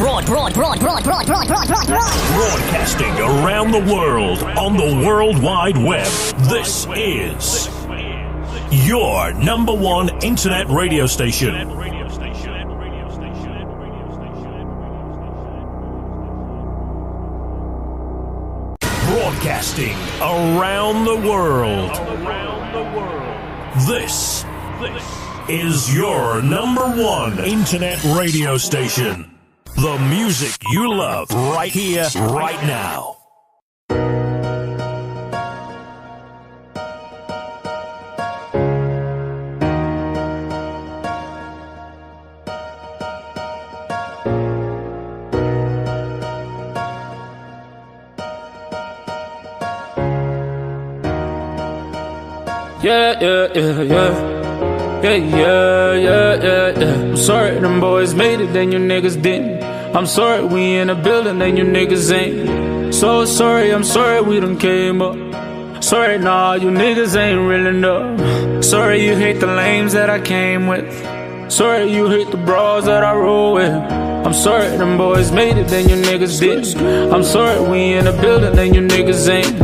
Broadcasting around the world on the World Wide Web. This is your number one internet radio station. Broadcasting around the world. This is your number one internet radio station. The music you love right here, right now. Yeah. I'm sorry them boys made it, then you niggas didn't. I'm sorry we in a building, then you niggas ain't. So sorry, I'm sorry we done came up. Sorry, nah, you niggas ain't real enough. Sorry you hate the lames that I came with. Sorry you hate the bras that I roll with. I'm sorry them boys made it, then you niggas didn't. I'm sorry we in a building, then you niggas ain't.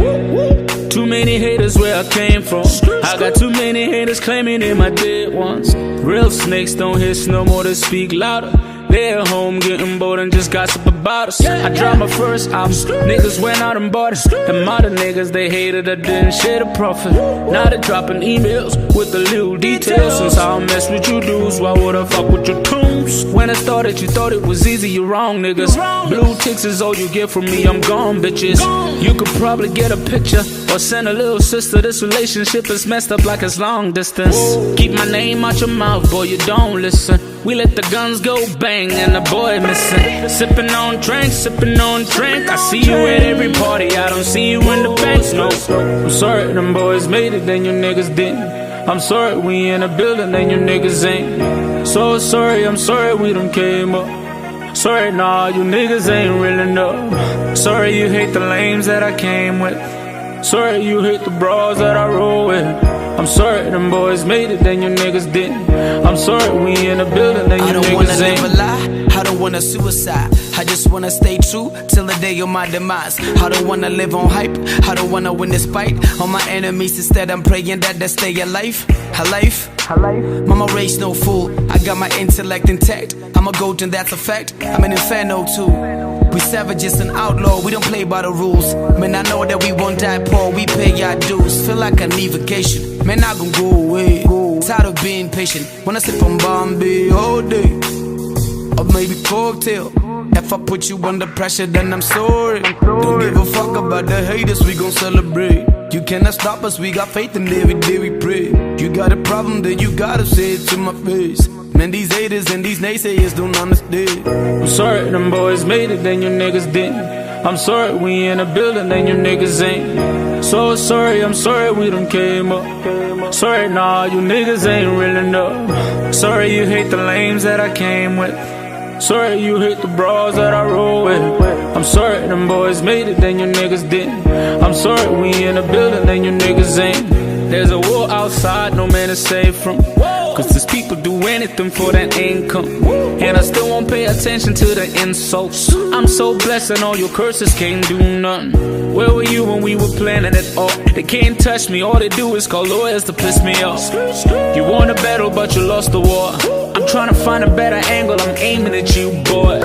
Too many haters where I came from. I got too many haters claiming they my dead ones. Real snakes don't hiss no more, they speak louder. They at home getting bored and just gossip about us. I dropped my first album, niggas went out and bought it. Them other niggas they hated, I didn't share the profit. Now they dropping emails with the little details. Since I don't mess with you dudes, why would I fuck with your tunes? When I started you thought it was easy, you're wrong niggas. Blue ticks is all you get from me, I'm gone bitches. You could probably get a picture or send a little sister. This relationship is messed up like it's long distance. Keep my name out your mouth, boy, you don't listen. We let the guns go bang and the boy missing. Sipping on drink. I see you at every party, I don't see you in the banks, no. I'm sorry them boys made it, then you niggas didn't. I'm sorry we in a building, then you niggas ain't. So sorry, I'm sorry we done came up. Sorry, nah, you niggas ain't real enough. Sorry you hate the lames that I came with. Sorry you hate the bras that I roll with. I'm sorry them boys made it, then you niggas didn't. I'm sorry we in a building, then you niggas ain't. I don't wanna live a lie, I don't wanna suicide. I just wanna stay true till the day of my demise. I don't wanna live on hype, I don't wanna win this fight on my enemies. Instead I'm praying that they stay alive. Mama raised no fool, I got my intellect intact. I'm a goat and that's a fact, I'm an inferno too. We savages and outlaw, we don't play by the rules. Man, I know that we won't die poor, we pay our dues. Feel like I need vacation, man, I gon' go away. Tired of being patient, wanna sip on Bombay all day. Or maybe cocktail. If I put you under pressure, then I'm sorry. Don't give a fuck about the haters, we gon' celebrate. You cannot stop us, we got faith and every day we pray. You got a problem, then you gotta say it to my face. Man, these haters and these naysayers don't understand. I'm sorry them boys made it, then you niggas didn't. I'm sorry we in a building, then you niggas ain't. So sorry, I'm sorry we done came up. Sorry, nah, you niggas ain't real enough. Sorry you hate the lames that I came with. Sorry you hate the bras that I roll with. I'm sorry them boys made it, then you niggas didn't. I'm sorry we in a building, then you niggas ain't. There's a war outside, no man is safe from. Cause these people do anything for that income. And I still won't pay attention to the insults. I'm so blessed and all your curses can't do nothing. Where were you when we were planning it all? They can't touch me, all they do is call lawyers to piss me off. You won a battle but you lost the war. I'm trying to find a better angle, I'm aiming at you, boy.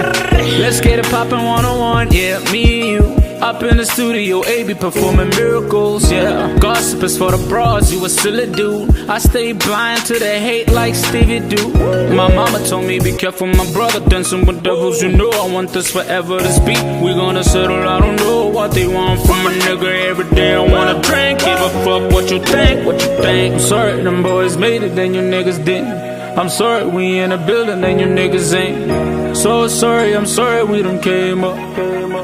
Let's get it poppin' one-on-one, yeah, me and you. Up in the studio, A.B. performing miracles, yeah. Gossip is for the bras, you a silly dude. I stay blind to the hate like Stevie do. My mama told me be careful, my brother dancing with devils. You know I want this forever, this beat we gonna settle. I don't know what they want from a nigga. Every day I wanna drink, give a fuck what you think. I'm sorry them boys made it, then you niggas didn't. I'm sorry we in a building, then you niggas ain't. So sorry, I'm sorry we done came up.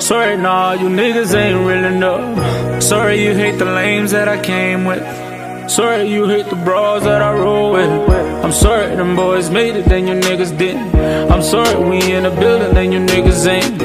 Sorry, nah, you niggas ain't real enough. Sorry you hate the lames that I came with. Sorry you hate the bras that I roll with. I'm sorry them boys made it, then you niggas didn't. I'm sorry we in a building, then you niggas ain't.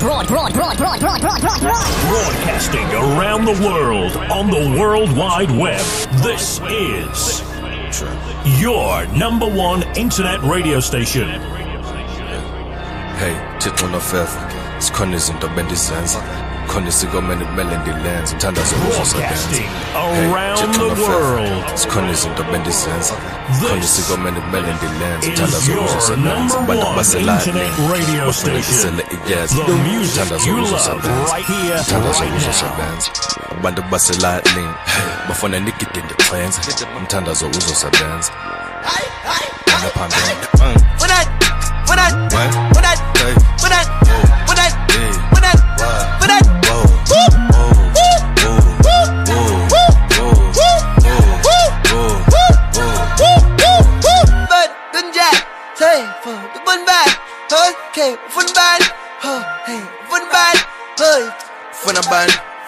Broadcasting around the world on the World Wide Web. This is your number one internet radio station. Hey, Tito no feather. It's Connie's in the Bendy Sands. Connie's go many melody lands. Broadcasting around the world. It's Connie's in the Bendy Sands. Connie's go many melody lands. Is your number one internet radio station. The music you love right here, right now. Banda basela link. Bafona nikit in the plans. Mthandazo uzosebenza.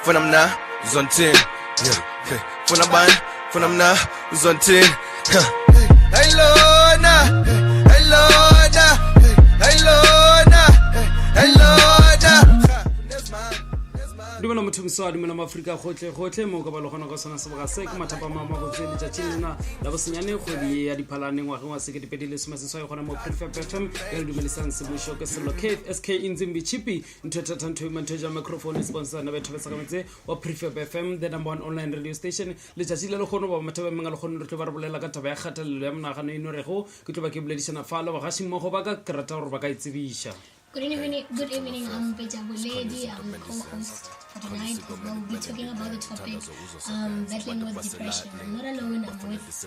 When I'm now, it's on 10. Yeah, okay. When I'm buying, when I'm now, it's on 10. Hey, Lord, nah. Hey, Lord, nah. Hey, Lord, nah. Hey, Lord, nah. That's mine. Dumela motho mswa dumela maAfrika gotle mo ka ba logona go sona sebaka se ke mathapa mama go tsene tsa tshilena la bosenyane kgwedi ya diphalane ngwa wa se ke dipedile seswa gona mo Prefab FM ya dumelisang se mosho ke se locate SK Inzimbi Chipi ntothatha ntho mantheja microphone sponsor na betho sa kametse wa Prefab FM the number one online radio station le tsa tshile le gono ba mathaba menga le gono re tlo ba re bolela ka taba ya kgatelelo ya monagano eno rego ke tlo ba ke boledisana falo ba ga simmogo ba ka krata gore ba ka itsebisha. Good evening, I'm Bejabo Lady, I'm the co-host for tonight. We'll be talking about the topic, battling with depression. I'm not alone, I'm with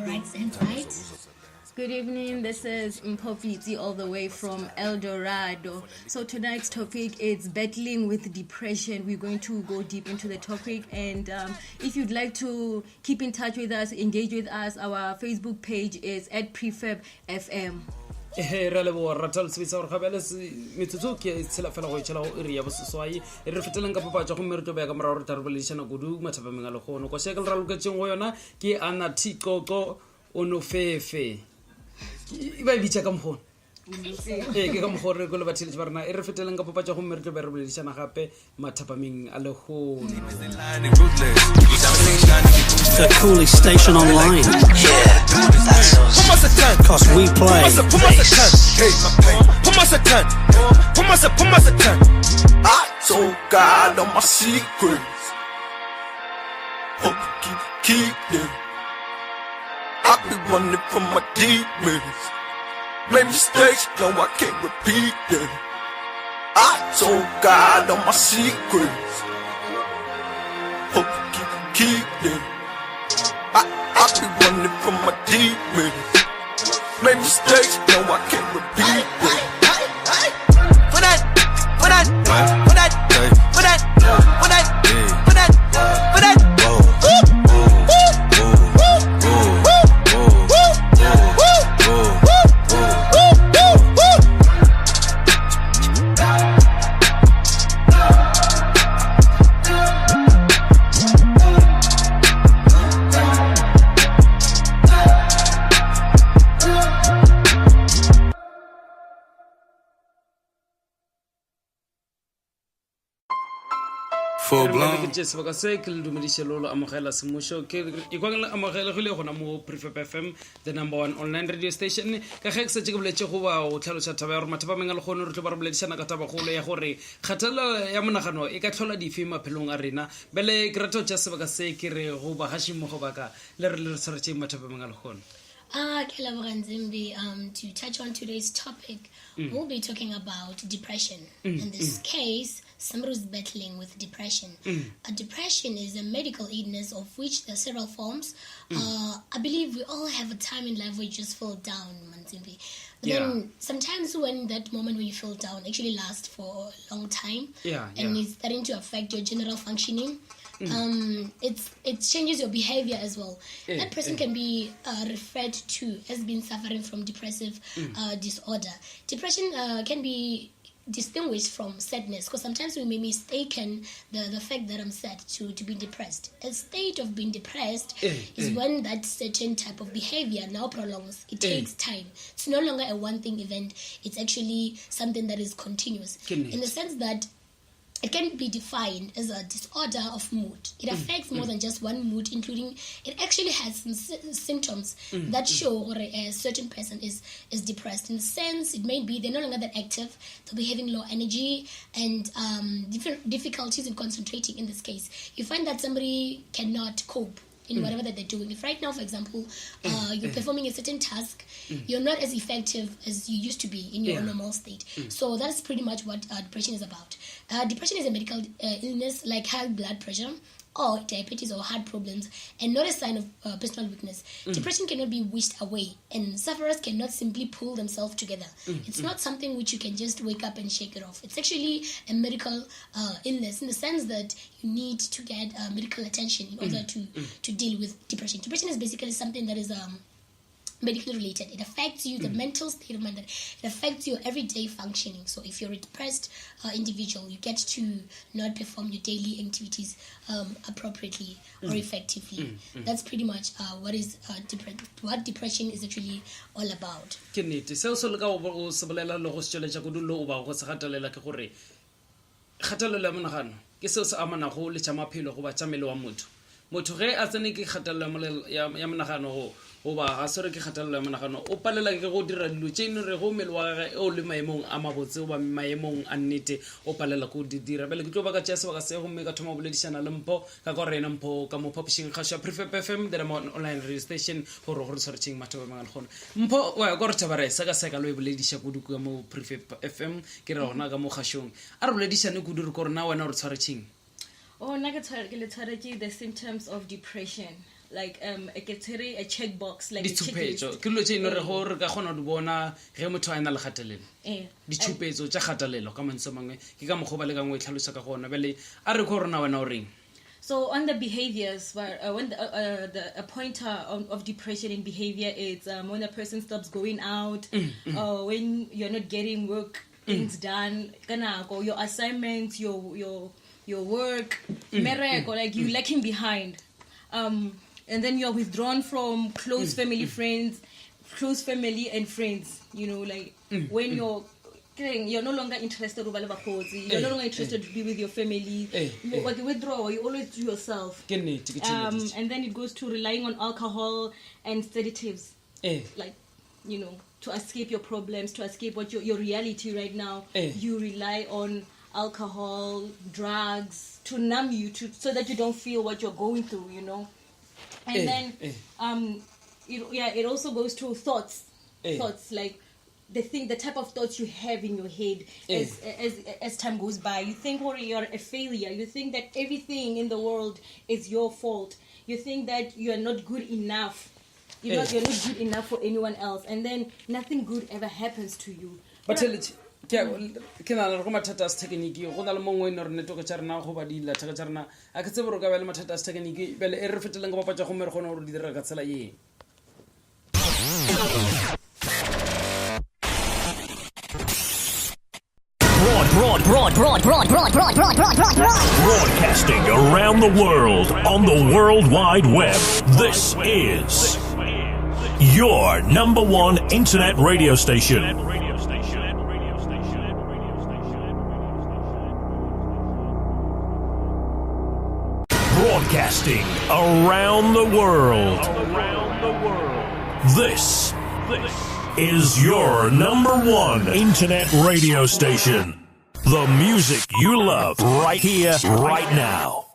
Rights and Rights. Good evening, this is Mpopiti all the way from El Dorado. So tonight's topic is battling with depression. We're going to go deep into the topic, and if you'd like to keep in touch with us, engage with us, our Facebook page is at Prefab FM. Re le bo ratal switsa gore gabele metsotso ke tsela fela go itshela go iri ya bososwai re fetelang ka papatsa go merito ba ka mara re tarbolishana kudu mathapa menga le gono go shekela ra loketseng go yona ke ana tikoco onofefe iba bitsa ka mogone ke ka mogore go le bathile ba rena re fetelang ka papatsa go merito ba re bolishana gape mathapa menga le gono. The coolest station online. Yeah, cause we play. I told God all my secrets. Hope you keep them. I be running from my demons. Made mistakes, no I can't repeat them. I told God all my secrets. Hope you keep them. I be running from my demons. Made mistakes, no I can't repeat them. ke sebaka se ke le dumedishe lolo amogela semosho ke ikwangela amogela go le gona mo Prefab FM the number one online radio station ka ge ke se ke boletse go ba o tlhalosa taba ya gore mathapa menga le gone re tlo ba re boledishana ka taba golo ya gore kgatela ya monagano e ka tlhola dife maphelong a rena bele ke rata tsa sebaka se ke re go ba hashimo go baka le re search mathapa menga le gone. To touch on today's topic, we'll be talking about depression. In this case, somebody who's battling with depression. Depression is a medical illness of which there are several forms. I believe we all have a time in life where you just feel down, Manzimbi. But then sometimes when that moment when you feel down actually lasts for a long time, and it's starting to affect your general functioning. It changes your behavior as well. That person can be referred to as being suffering from depressive disorder. Depression can be distinguished from sadness, because sometimes we may mistaken the fact that I'm sad to be depressed. A state of being depressed is when that certain type of behavior now prolongs. It takes time. It's no longer a one-thing event. It's actually something that is continuous. In the sense that it can be defined as a disorder of mood. It affects more than just one mood, including it actually has some symptoms that show a certain person is depressed. In the sense, it may be they're no longer that active, they'll be having low energy and difficulties in concentrating. In this case, you find that somebody cannot cope in whatever that they're doing. If right now, for example, you're performing a certain task, you're not as effective as you used to be in your normal state. So that's pretty much what depression is about. Depression is a medical illness like high blood pressure or diabetes or heart problems, and not a sign of personal weakness. Depression cannot be wished away, and sufferers cannot simply pull themselves together. It's not something which you can just wake up and shake it off. It's actually a medical illness in the sense that you need to get medical attention in order to deal with depression. Depression is basically something that is medically related. It affects you, the mental state of mind. It affects your everyday functioning. So if you're a depressed individual, you get to not perform your daily activities appropriately or effectively. That's pretty much what depression is actually all about. Motho ge a tsene ke kgatelelo ya monagano go ba ga sore ke kgatelelo ya monagano o palela ke go dira dilo tse eno re go mmele wa gagwe o le maemong a mabotse o ba maemong a nnete o palela go di dira bele ke tlo ba ka tšea sebaka se gomme ka thoma boledišana le mpho ka ka rena mpho ka mo publishing kgaso ya Prefab FM the online radio station go re tshwaretseng matho ba mangwe gone mpho wa go re thabare sa ka lo bolediša kudu ka mo Prefab FM ke re gona ka mo kgashong a re boledišane kudu re go rena wena o re tshwaretseng. Oh, the symptoms of depression, like a checkbox, like ditshupetso ke lo tsene re go re ka gona di bona ge motho a ena le kgatelelo ditshupetso tša kgatelelo ka mantse mangwe ke ka mogoba le ka ngwe tlhalosa ka gona bele a re go rena wena o reng. So on the behaviors, when the pointer of depression in behavior is when a person stops going out, or when you're not getting work things done, or your assignments, your work, like you lacking behind, and then you're withdrawn from close family and friends. You know, like when you're no longer interested, you're no longer interested to be with your family. Like you withdraw, you always do yourself. And then it goes to relying on alcohol and sedatives, like to escape your problems, to escape what your reality right now. You rely on alcohol, drugs to numb you, so that you don't feel what you're going through, And then it also goes to thoughts like the type of thoughts you have in your head as time goes by. You think you're a failure. You think that everything in the world is your fault. You think that you're not good enough. You're not good enough for anyone else, and then nothing good ever happens to you. But ke na le go mathata a thekeniki go na le mongwe no re netoko tsa rena go ba di la thaka tsa rena a ke tsebe re ka ba le mathata a thekeniki bele e re feteleng go bapatsa go me re gona go di dira ka tsela ye. Broadcasting around the world on the World Wide Web. This is your number one internet radio station. Broadcasting around the world. This is your number one internet radio station. The music you love right here, right now.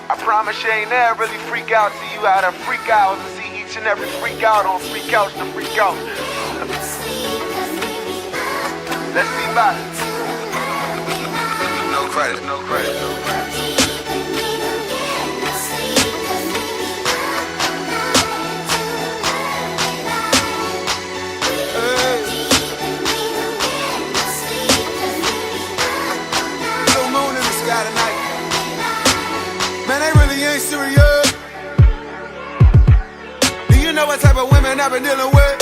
I promise you ain't never really freak out till you had a freak out and see each and every freak out on Freak Out to Freak Out. Let's see about it. No credit, no credit, no credit. Full moon in the sky tonight. serious? Do you know what type of women I've been dealing with?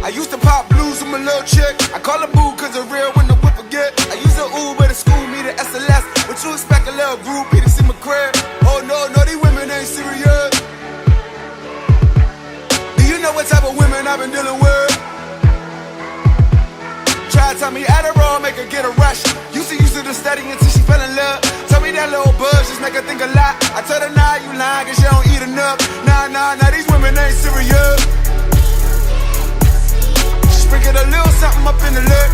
I used to pop blues with my little chick. I call her boo cause her real when the whip forget. I used to Uber to school, me to SLS. What you expect a little groupie to see my crib? Oh no, these women ain't serious. Do you know what type of women I've been dealing with? Try to tell me Adderall, make her get a rush. Used to the study until she fell in love. Tell me that little buzz just make her think a lot. I told her, nah, you lying cause you don't eat enough. Nah, these women ain't serious. Sprinkle a little something up in the lip.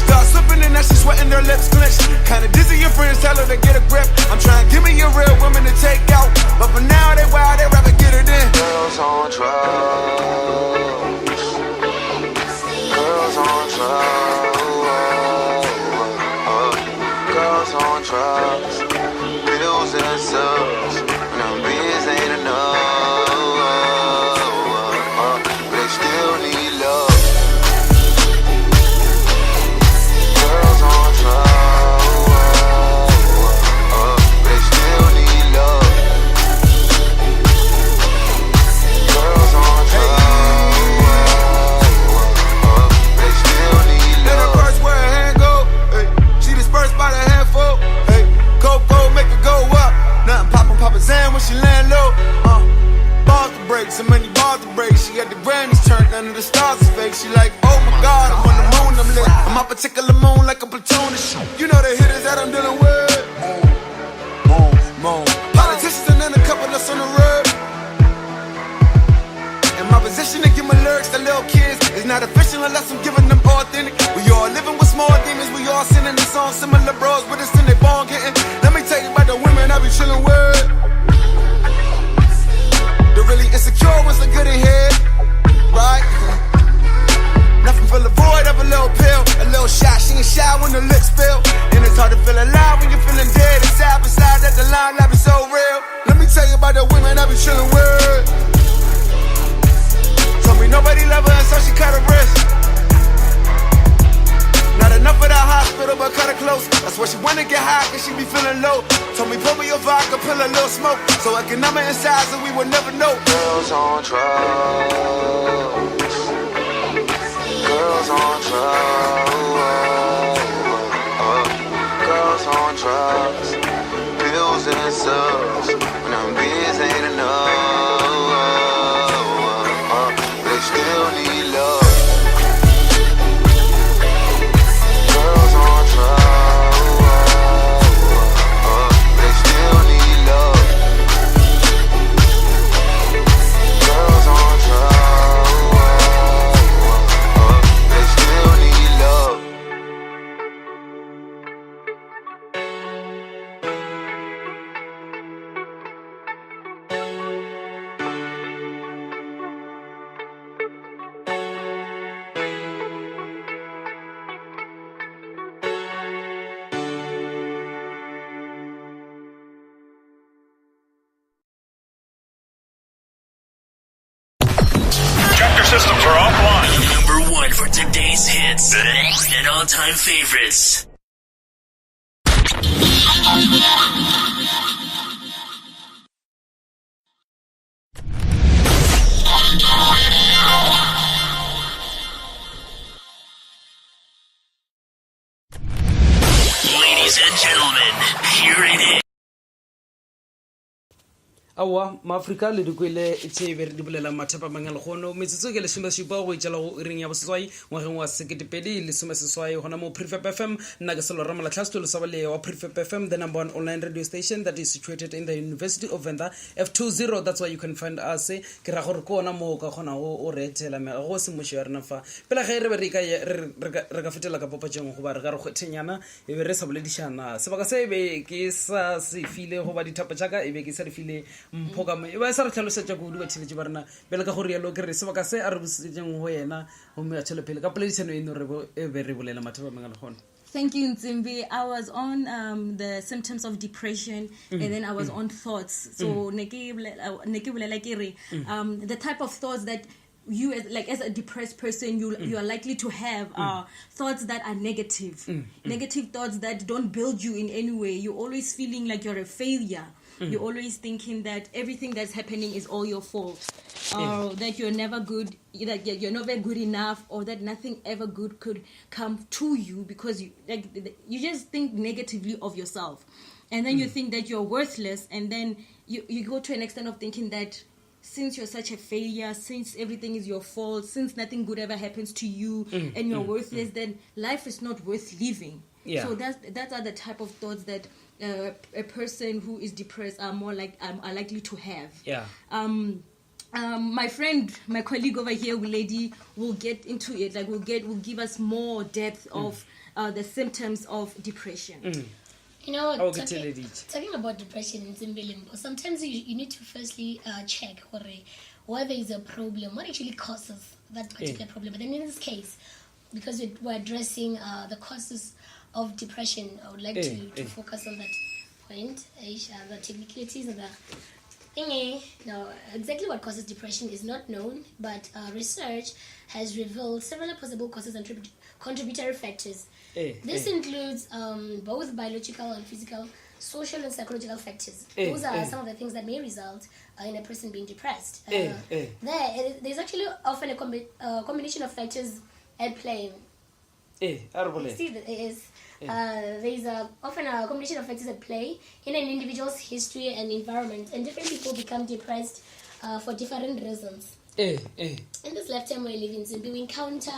Start slipping and now she's sweating, her lips clenched. Kinda dizzy, your friends tell her to get a grip. I'm trying to give me a real woman to take out, but for now they wild, they rather get it in. Girls on drugs. Girls on drugs. Girls on drugs. Pills and subs. Now beers ain't enough. Still need love. Girls on drugs, they still need love. Girls on drugs, they still need love. In her purse where her hand go, hey. She dispersed by the handful, hey. Go make her go up. Nothing poppin' Zan when she land low, Bars to break, so many bars to break. She got the Grammys turned, none of the stars is fake. She like, oh my God, I'm on the moon, I'm lit. I'm my particular moon like a platoon of shit. You know the hitters that I'm dealing with. Moan. Politicians and then a couple that's on the road. In my position to give my lyrics to little kids is not official unless I'm giving them authentic. We all living with small demons, we all singing the song. Similar bros with us in they ball getting. Let me tell you about the women I be chilling with. The really insecure ones are good in head, right? Nothing fill the void of a little pill, a little shot. She ain't shy when the lips spill, and it's hard to feel alive when you're feeling dead. Inside, beside that, the line life is so real. Let me tell you about the women I be chilling with. Told me nobody love her, so she cut her wrist. Not enough of that hospital, but cut her close. That's why she wanna get high, cause she be feeling low. Told me, pour me a vodka, pill a little smoke. So I can numb her inside, so we will never know. Girls on drugs. Girls on drugs. Girls on drugs. Pills and subs. Now beers ain't enough. They still need love. Systems are offline. Number one for today's hits and all-time favorites. Ladies and gentlemen, here it is. Awa Maafrika le dikwele tse be re di bolela mathapa mangala gono metsotso ke le shumashipa go itjela go ring ya bosetswai ngwageng wa 2017 gona mo Prefab FM nna ke selo ramala tlhastolo sa bale wa Prefab FM, the number one online radio station that is situated in the University of Venda F20. That's why you can find us ke ra gore ko ona mo ka gona go retela me go se moshi rena fa pela ge re be re ka fetela ka popatjeng go ba re ka re kgwethenyana e be re sa boledishana sebaka se be ke sa se file go ba ditapa tjaka e be ke sa re file mphoka me ba sa re tlhalosetsa go di bathile tse barna bele ka gore ya lo ke re sebaka se a re busitseng go yena go me a tshele pele ka poledishano eno re be re bolela mathapa mangala gona. Thank you, Nzimbi. I was on the symptoms of depression, and then I was on thoughts. So, the type of thoughts that you as a depressed person, you are likely to have thoughts that are negative, negative thoughts that don't build you in any way. You're always feeling like you're a failure. You're always thinking that everything that's happening is all your fault, or that you're never good, that you're never good enough, or that nothing ever good could come to you, because you just think negatively of yourself, and then you think that you're worthless, and then you go to an extent of thinking that since you're such a failure, since everything is your fault, since nothing good ever happens to you, and you're worthless, then life is not worth living. So that are the type of thoughts that a person who is depressed are likely to have. My friend, my colleague over here, Lady, will get into it. Will give us more depth of the symptoms of depression. You know, talking about depression in Zimbilimbo, sometimes you need to firstly check whether there is a problem, what actually causes that particular problem. But then in this case, because we're addressing the causes of depression, I would like to focus on that point. The technicalities of the thingy. Now, exactly what causes depression is not known, but research has revealed several possible causes and contributory factors. This includes both biological and physical, social and psychological factors. Those are some of the things that may result in a person being depressed. There's actually often a combination of factors at play. There's often a combination of factors at play in an individual's history and environment, and different people become depressed for different reasons. In this lifetime we're living in, we encounter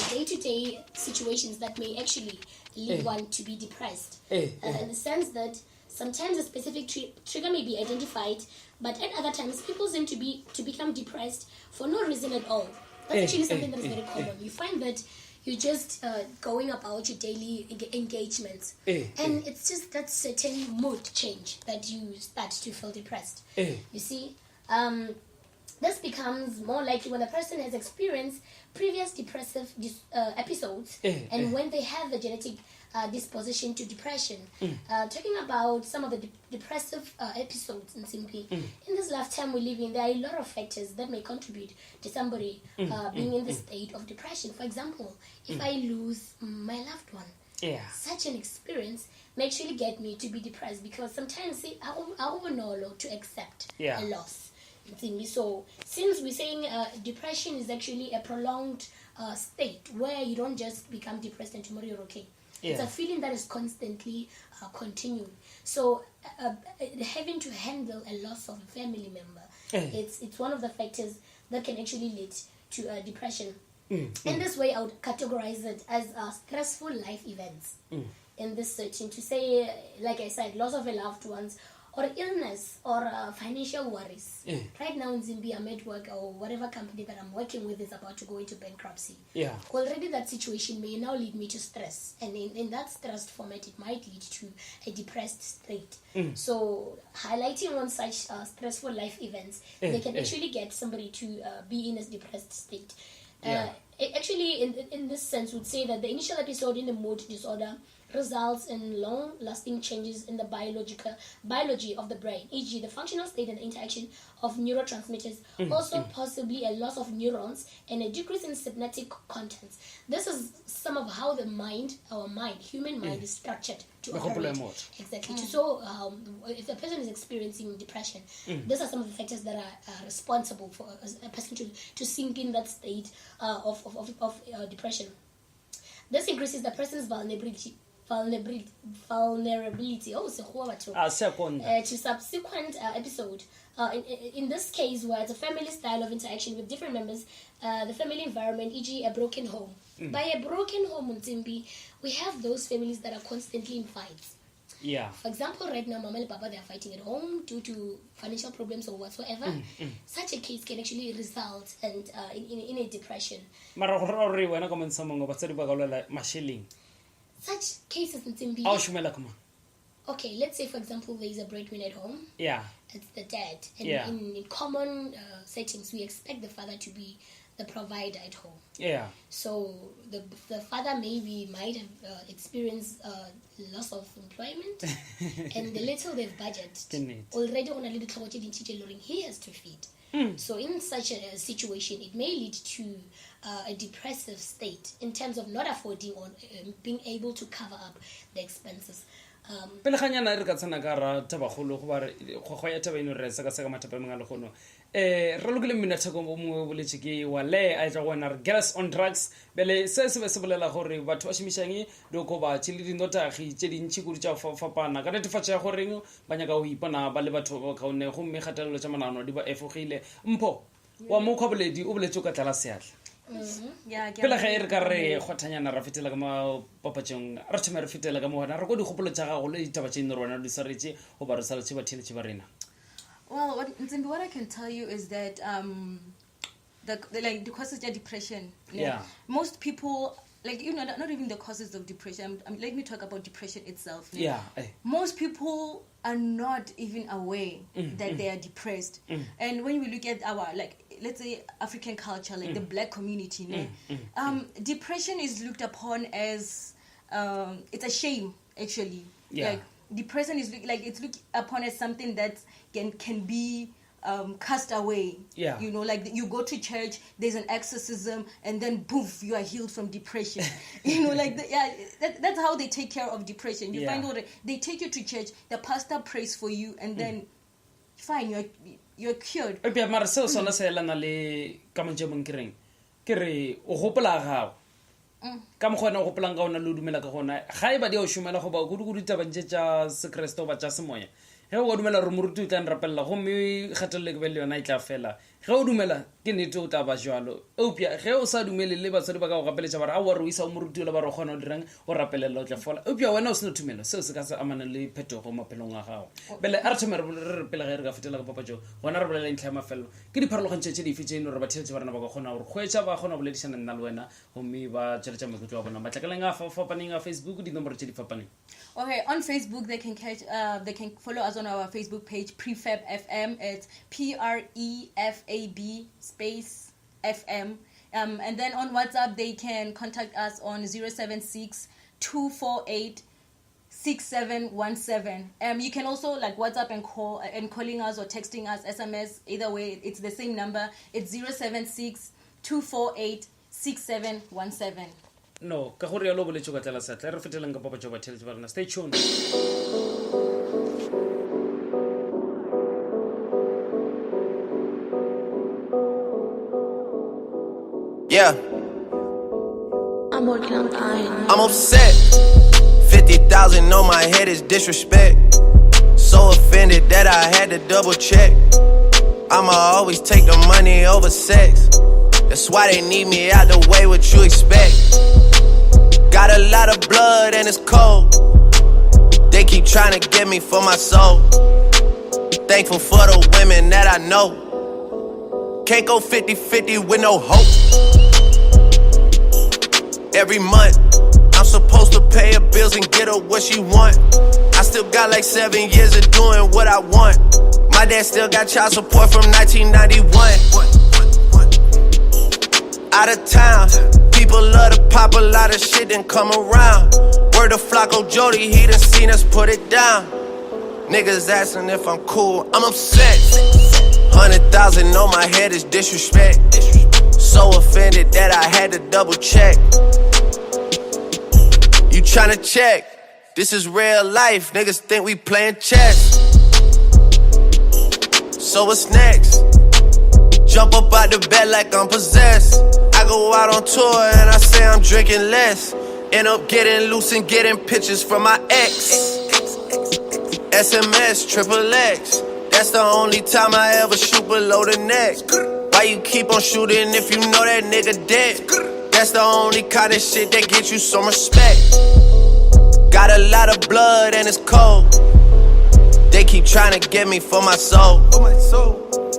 day-to-day situations that may actually lead one to be depressed. In the sense that sometimes a specific trigger may be identified, but at other times people seem to become depressed for no reason at all. That's actually something that is very common. You find that you're just going about your daily engagements, and it's just that certain mood change that you start to feel depressed. You see, this becomes more likely when a person has experienced previous depressive episodes, and when they have the genetic disposition to depression. Talking about some of the depressive episodes in Simpi, in this lifetime we live in, there are a lot of factors that may contribute to somebody being in the state of depression. For example, if I lose my loved one, such an experience may actually get me to be depressed, because sometimes I overknow to accept a loss. So since we're saying depression is actually a prolonged state where you don't just become depressed and tomorrow you're okay. It's a feeling that is constantly continuing. So having to handle a loss of a family member, it's one of the factors that can actually lead to depression. In this way, I would categorize it as stressful life events. In this searching, to say, like I said, loss of a loved ones, or illness, or financial worries. Right now in Zimbi, I'm at work, or whatever company that I'm working with is about to go into bankruptcy. Already that situation may now lead me to stress, and in that stressed format, it might lead to a depressed state. So highlighting on such stressful life events, they can actually get somebody to be in a depressed state. Actually, in this sense, would say that the initial episode in the mood disorder results in long-lasting changes in the biology of the brain, e.g. the functional state and the interaction of neurotransmitters, also possibly a loss of neurons and a decrease in synaptic contents. This is some of how the human mind is structured to operate. Exactly. So if a person is experiencing depression, these are some of the factors that are responsible for a person to sink in that state of depression. This increases the person's vulnerability to subsequent episode. In this case, where it's a family style of interaction with different members, the family environment, e.g. a broken home. By a broken home in Zimbi, we have those families that are constantly in fights. For example, right now, Mama and Papa, they are fighting at home due to financial problems or whatsoever. Such a case can actually result in a depression. Such cases in Zimbi. Okay, let's say, for example, there is a breadwinner at home. It's the dad. And in common settings, we expect the father to be the provider at home. So the father might have experienced loss of employment, and the little they've budgeted already on a little he has to feed. So in such a situation, it may lead to a depressive state in terms of not affording or being able to cover up the expenses. Pele ganyana re ka tsena ka ra tabagolo go ba re go ya taba eno re sa ka mathape mangalo gono re lokile minatha go mo boletse ke wale a tla gona re gas on drugs bele se se bolela gore batho ba shimishang do go ba tshile di notagi tse dintsi go ditsa fapana ka netefatsa ya gore ba nyaka go ipona ba le batho ba kaone go mme kgatelelo tsa manano di ba efogile mpho wa mo kgoboledi o boletse ka tlala seatla pela ga re ka re khothanyana ra fetela ka ma papatjeng re thema re fetela ka mo hona re go di gopolo tsa gago le ditaba tse rona di saretse go ba re sala tse ba thele tse ba rena. Well, what I can tell you is that the causes of depression. Yeah. Most people, not even the causes of depression. Let me talk about depression itself. Yeah. Most people are not even aware that they are depressed. And when we look at our, let's say, African culture, the black community, depression is looked upon as, it's a shame, actually. Yeah. Depression is it's looked upon as something that can be cast away. Yeah. You go to church, there's an exorcism, and then poof, you are healed from depression. That's how they take care of depression. You find out they take you to church, the pastor prays for you, and then fine, you're cured. Epia Marcel sona se la na le ka manje mo nkireng kere o gopola gago ka mo gona go gopolang ka ona lo dumela ka gona ga e ba di o shumela go ba go ditaba tsa se Kristo ba tsa semoya ge o dumela re moruti o tla nrapella go mme kgatelle ke be le yona e tla fela ge o dumela ke nete o tla ba jwalo eupia ge o sa dumele le batsadi ba ka go gapeletsa ba re a wa re o isa o moruti le ba re gona o dirang o rapelela o tla fola eupia wena o se no tumelo se se ka se amana le phetogo mo pelong ga gago bele a re thomere re pele ge re ka fetela ka papajo gona re bolela ntlha mafelo ke di pharologantse tse di fitseng re ba thetse ba rena ba ka gona gore kgwetsa ba gona boledisana nna le wena go mme ba tšeletša mekutlo wa bona matlakeleng a fapaneng a Facebook di nomoro tse di fapaneng. Okay, on Facebook they can follow us on our Facebook page Prefab FM. It's PREFAB space FM. And then on WhatsApp they can contact us on 076-248-6717. You can also WhatsApp and calling us or texting us, SMS. Either way, it's the same number. It's 076-248-6717. No, ka gore ya lo boletso ka tla satla re fetelang ka papajo ba theletse ba rena. Stay tuned. Yeah. I'm working on time. I'm upset. 50,000 on my head is disrespect. So offended that I had to double check. I'ma always take the money over sex. That's why they need me out the way, what you expect. Got a lot of blood and it's cold. They keep trying to get me for my soul. Thankful for the women that I know. Can't go 50-50 with no hope. Every month, I'm supposed to pay her bills and get her what she want. I still got 7 years of doing what I want. My dad still got child support from 1991. Out of town, people love to pop a lot of shit and come around. Word to Flacco Jody, he done seen us put it down. Niggas asking if I'm cool, I'm upset. 100,000 on my head is disrespect. So offended that I had to double check. You tryna check? This is real life, niggas think we playing chess. So what's next? Jump up out the bed like I'm possessed. I go out on tour and I say I'm drinking less. End up getting loose and getting pictures from my ex. SMS, XXX. That's the only time I ever shoot below the neck. Why you keep on shooting if you know that nigga dead? That's the only kind of shit that gets you some respect. Got a lot of blood and it's cold. They keep trying to get me for my soul.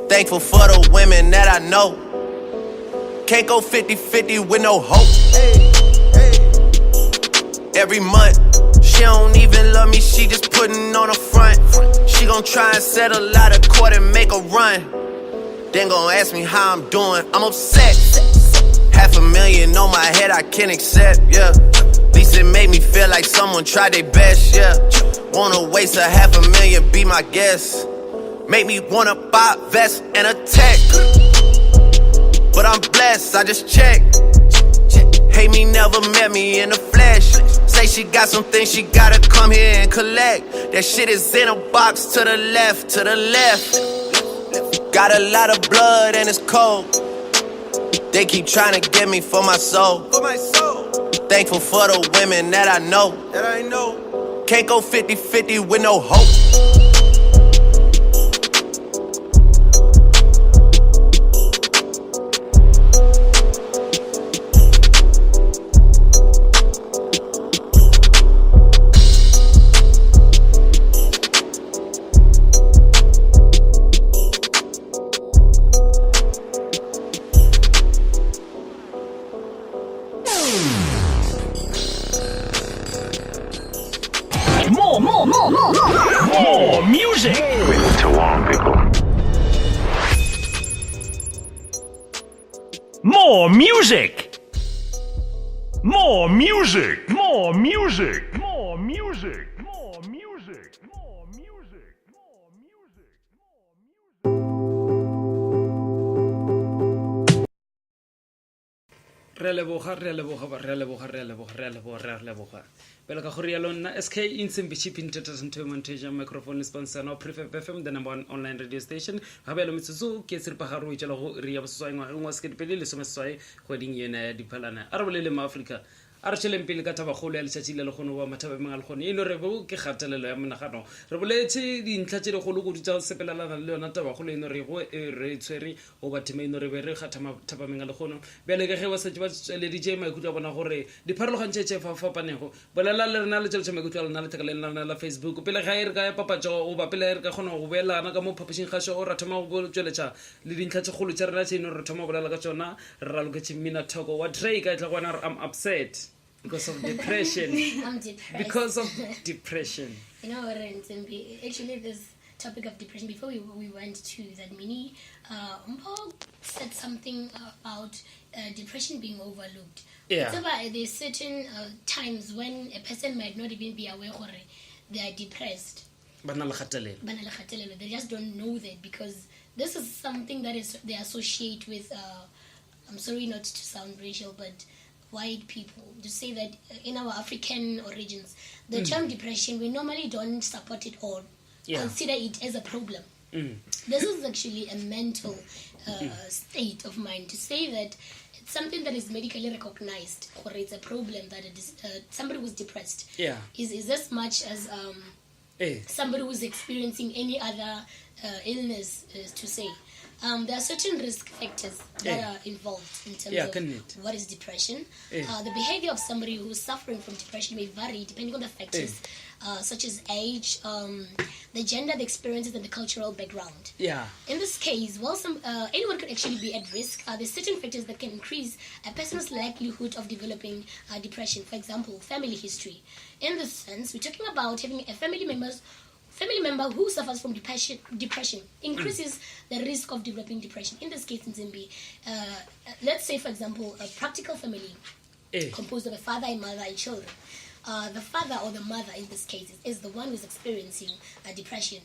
Thankful for the women that I know. Can't go 50-50 with no hope. Every month, she don't even love me, she just putting on a front. She gon' try and settle out of court and make a run. Then gon' ask me how I'm doing, I'm upset. $500,000 on my head I can't accept, yeah. At least it made me feel like someone tried their best, yeah. Wanna waste $500,000, be my guest. Make me wanna buy a vest and a tech. But I'm blessed, I just checked. Hate me, never met me in the flesh. Say she got some things she gotta come here and collect. That shit is in a box to the left, to the left. Got a lot of blood and it's cold. They keep trying to get me for my soul. Thankful for the women that I know. Can't go 50-50 with no hope. More music. We need to warn people. More music. More music. More music. More music. More music. More music. More music. Releboga. Pele ka gore ya lona SK Insim Bishop Entertainment microphone sponsor no Prefab FM, the number 1 online radio station. Habelo mitsuzu ke sirpa haru itela go ria boswa ngwa skepele le someswa go ding yena dipalana arbolele ma Africa archeleng pele ka taba golo ya letsatsi le gono wa mathabe mengal gono ino re bo ke gatelelo ya monagano re boletse dintlha tse di golo go ditsa sepelana le yona taba golo ino re go re tswere o batheme ino re be re gathama thaba mengal gono bele ke ge ba se ba tsele DJ maikutlo bona gore di pharologan tse fa panego bolela le rena le tse maikutlo le na le tsekaleng la Facebook pele ga ere ka ya papatso o ba pele ere ka gono go belana ka mo publishing gasho o rathama go tsweletsa le dintlha tse golo tse rena tse ino re thoma bolela ka tsona re raloketse mina thoko wa Drake ka tla gona I'm upset because of depression. I'm depressed. Because of depression. You know, actually, this topic of depression, before we went to that mini, Mpo said something about depression being overlooked. Yeah. So, there's certain times when a person might not even be aware that they are depressed. They just don't know that because this is something that they associate with, I'm sorry not to sound racial, but white people, to say that in our African origins, the term depression, we normally don't support it or consider it as a problem. This is actually a mental state of mind. To say that it's something that is medically recognized or it's a problem that it is, somebody who's depressed is as much as somebody who's experiencing any other illness, to say. There are certain risk factors that are involved in terms of what is depression. The behavior of somebody who's suffering from depression may vary depending on the factors such as age, the gender, the experiences, and the cultural background. In this case, while anyone could actually be at risk, there's certain factors that can increase a person's likelihood of developing depression. For example, family history. In this sense, we're talking about having a family member who suffers from depression increases the risk of developing depression. In this case, in Zimbi, let's say, for example, a practical family composed of a father and mother and children. The father or the mother, in this case, is the one who's experiencing depression.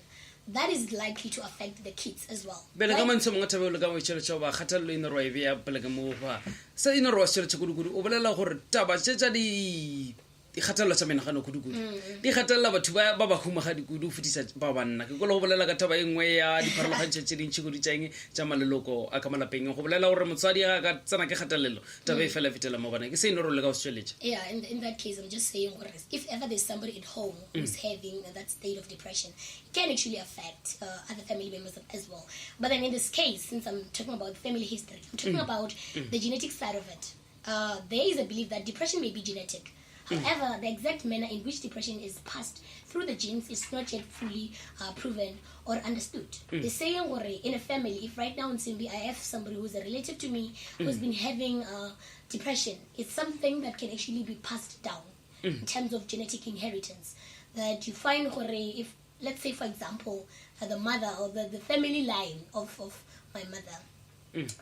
That is likely to affect the kids as well. Ikhatella tsa menagano kudu di khatella batho ba ba khuma ga dikudu futisa ba banna ke go le go bolela ka taba engwe ya di pharologantse tse dintsi go di tseng tsa maleloko a ka malapeng go bolela gore motswadi ga ka tsena ke khatellelo taba e fela fitela mo bana ke se ino re le ka Australia. Yeah, in that case I'm just saying if ever there's somebody at home who's having that state of depression, it can actually affect other family members as well. But then in this case, since I'm talking about family history, I'm talking about the genetic side of it. There is a belief that depression may be genetic. However, the exact manner in which depression is passed through the genes is not yet fully proven or understood. They say in a family, if right now in Simbi I have somebody who's related to me who's been having depression, it's something that can actually be passed down in terms of genetic inheritance. That you find if, let's say for example, the mother or the family line of my mother,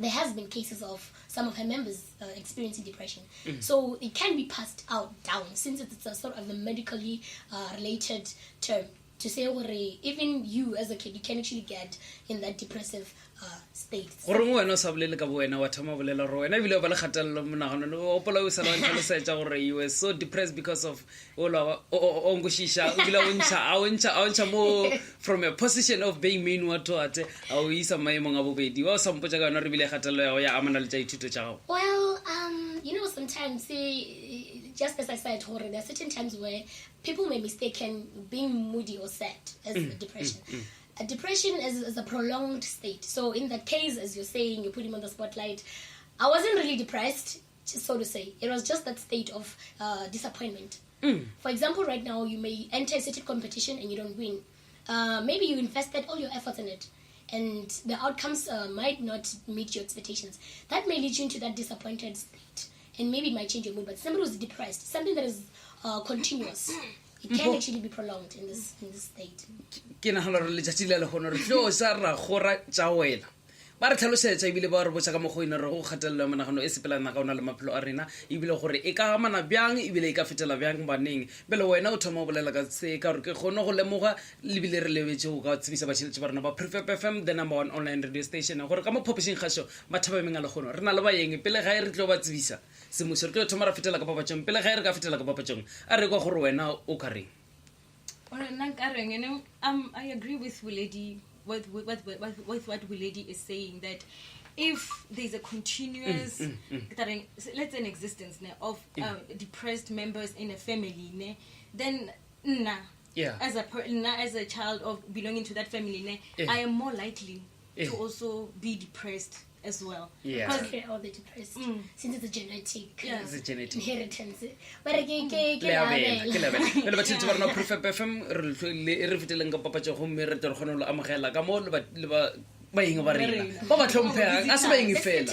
there has been cases of some of her members experiencing depression. So it can be passed down since it's a sort of a medically related term. to say even you as a kid, you can actually get in that depressive state. Gore wena o sa bolele ka wena wa thama bolela gore wena ebile o ba le kgatelelo monagano o pola o sa la tlhalosetsa gore you were so depressed because of ola o ngoshisha ebile o ntsha mo from a position of being mean what a o isa maemong a bobedi wa sa mpotsa ka wena re bile kgatelelo ya amana le tsa ithuto tsa gago. Well, sometimes just as I said, there are certain times where people may mistaken being moody or sad as a depression. A depression is a prolonged state. So in that case, as you're saying, you put him on the spotlight. I wasn't really depressed, so to say. It was just that state of disappointment. For example, right now, you may enter a certain competition and you don't win. Maybe you invested all your efforts in it, and the outcomes might not meet your expectations. That may lead you into that disappointed state, and maybe it might change your mood. But somebody who's depressed, something that is continuous, it can actually be prolonged in this state. Ke nagana re le tšatši le le gone re tlo sa ra gora tša wela ba re tlhalosetsa ebile ba re botsa ka mogoina re go kgatelelo monagano e sepelana ka ona le maphelo a rena ebile gore e ka amana bjang ebile e ka fetela bjang baneng bele wena o thoma o bolela ka se ka gore ke kgone go lemoga lebile re lebetse go ka tsebisa batšheletše ba rena ba Prefab FM, the number 1 online radio station, gore ka mo phopešeng kgašo mathaba meng a le gone re na le baeng pele ga e re tlo ba tsebisa semuso re tlo thoma ra fetela ka papatšong pele ga e re ka fetela ka papatšong a re kwa gore wena o ka reng. I agree with Wiledi, with what Wiledi is saying, that if there's a continuous, let's say an existence of depressed members in a family, then as a child of belonging to that family, I am more likely to also be depressed as well. Because they're all the depressed, since it's a genetic inheritance. But ba tshetse ba rena Prefab FM re feteleng ka papatša gomme re tlo kgona go amogela ka mo le ba baeng ba rena ba ba tlhomphegang a se baeng fela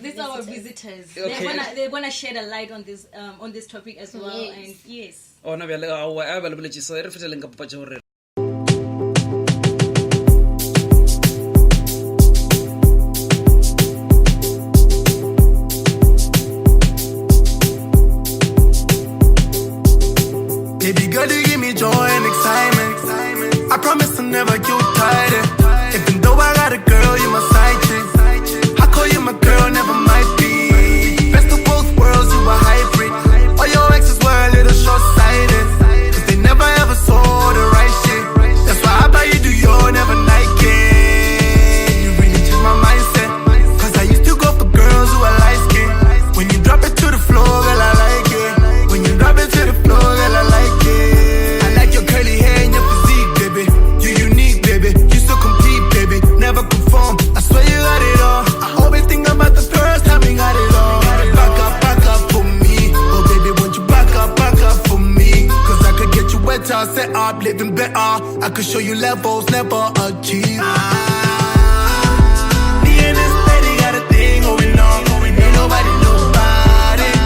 these are our visitors. They're gonna shed a light on this topic as well. And yes, ona bjale a ba le boletše so re feteleng ka papatša gore Baby girl, you give me joy and excitement. I promise I'll never get tired. Even though I got a girl, you're my side chick. I call you my girl, never might be. Best of both worlds, you a hybrid. All your exes were a little short-sighted, 'cause they never ever saw the right shit. That's why I buy you Dior, never Nike. You really changed my mindset, 'cause I used to go for girls who are light-skinned. When you drop it to the floor, girl, I like it. When you drop it to the floor, girl, I like it. I like your curly hair and your physique, baby. You're unique, baby. You're so complete, baby. Never conform. I swear you got it all. I always think about the first time you got it all. Back up for me. Oh, baby, won't you back up for me? 'Cause I could get you wetter, set up, living better. I could show you levels never achieved. Me and this lady got a thing going on. Ain't nobody know about it.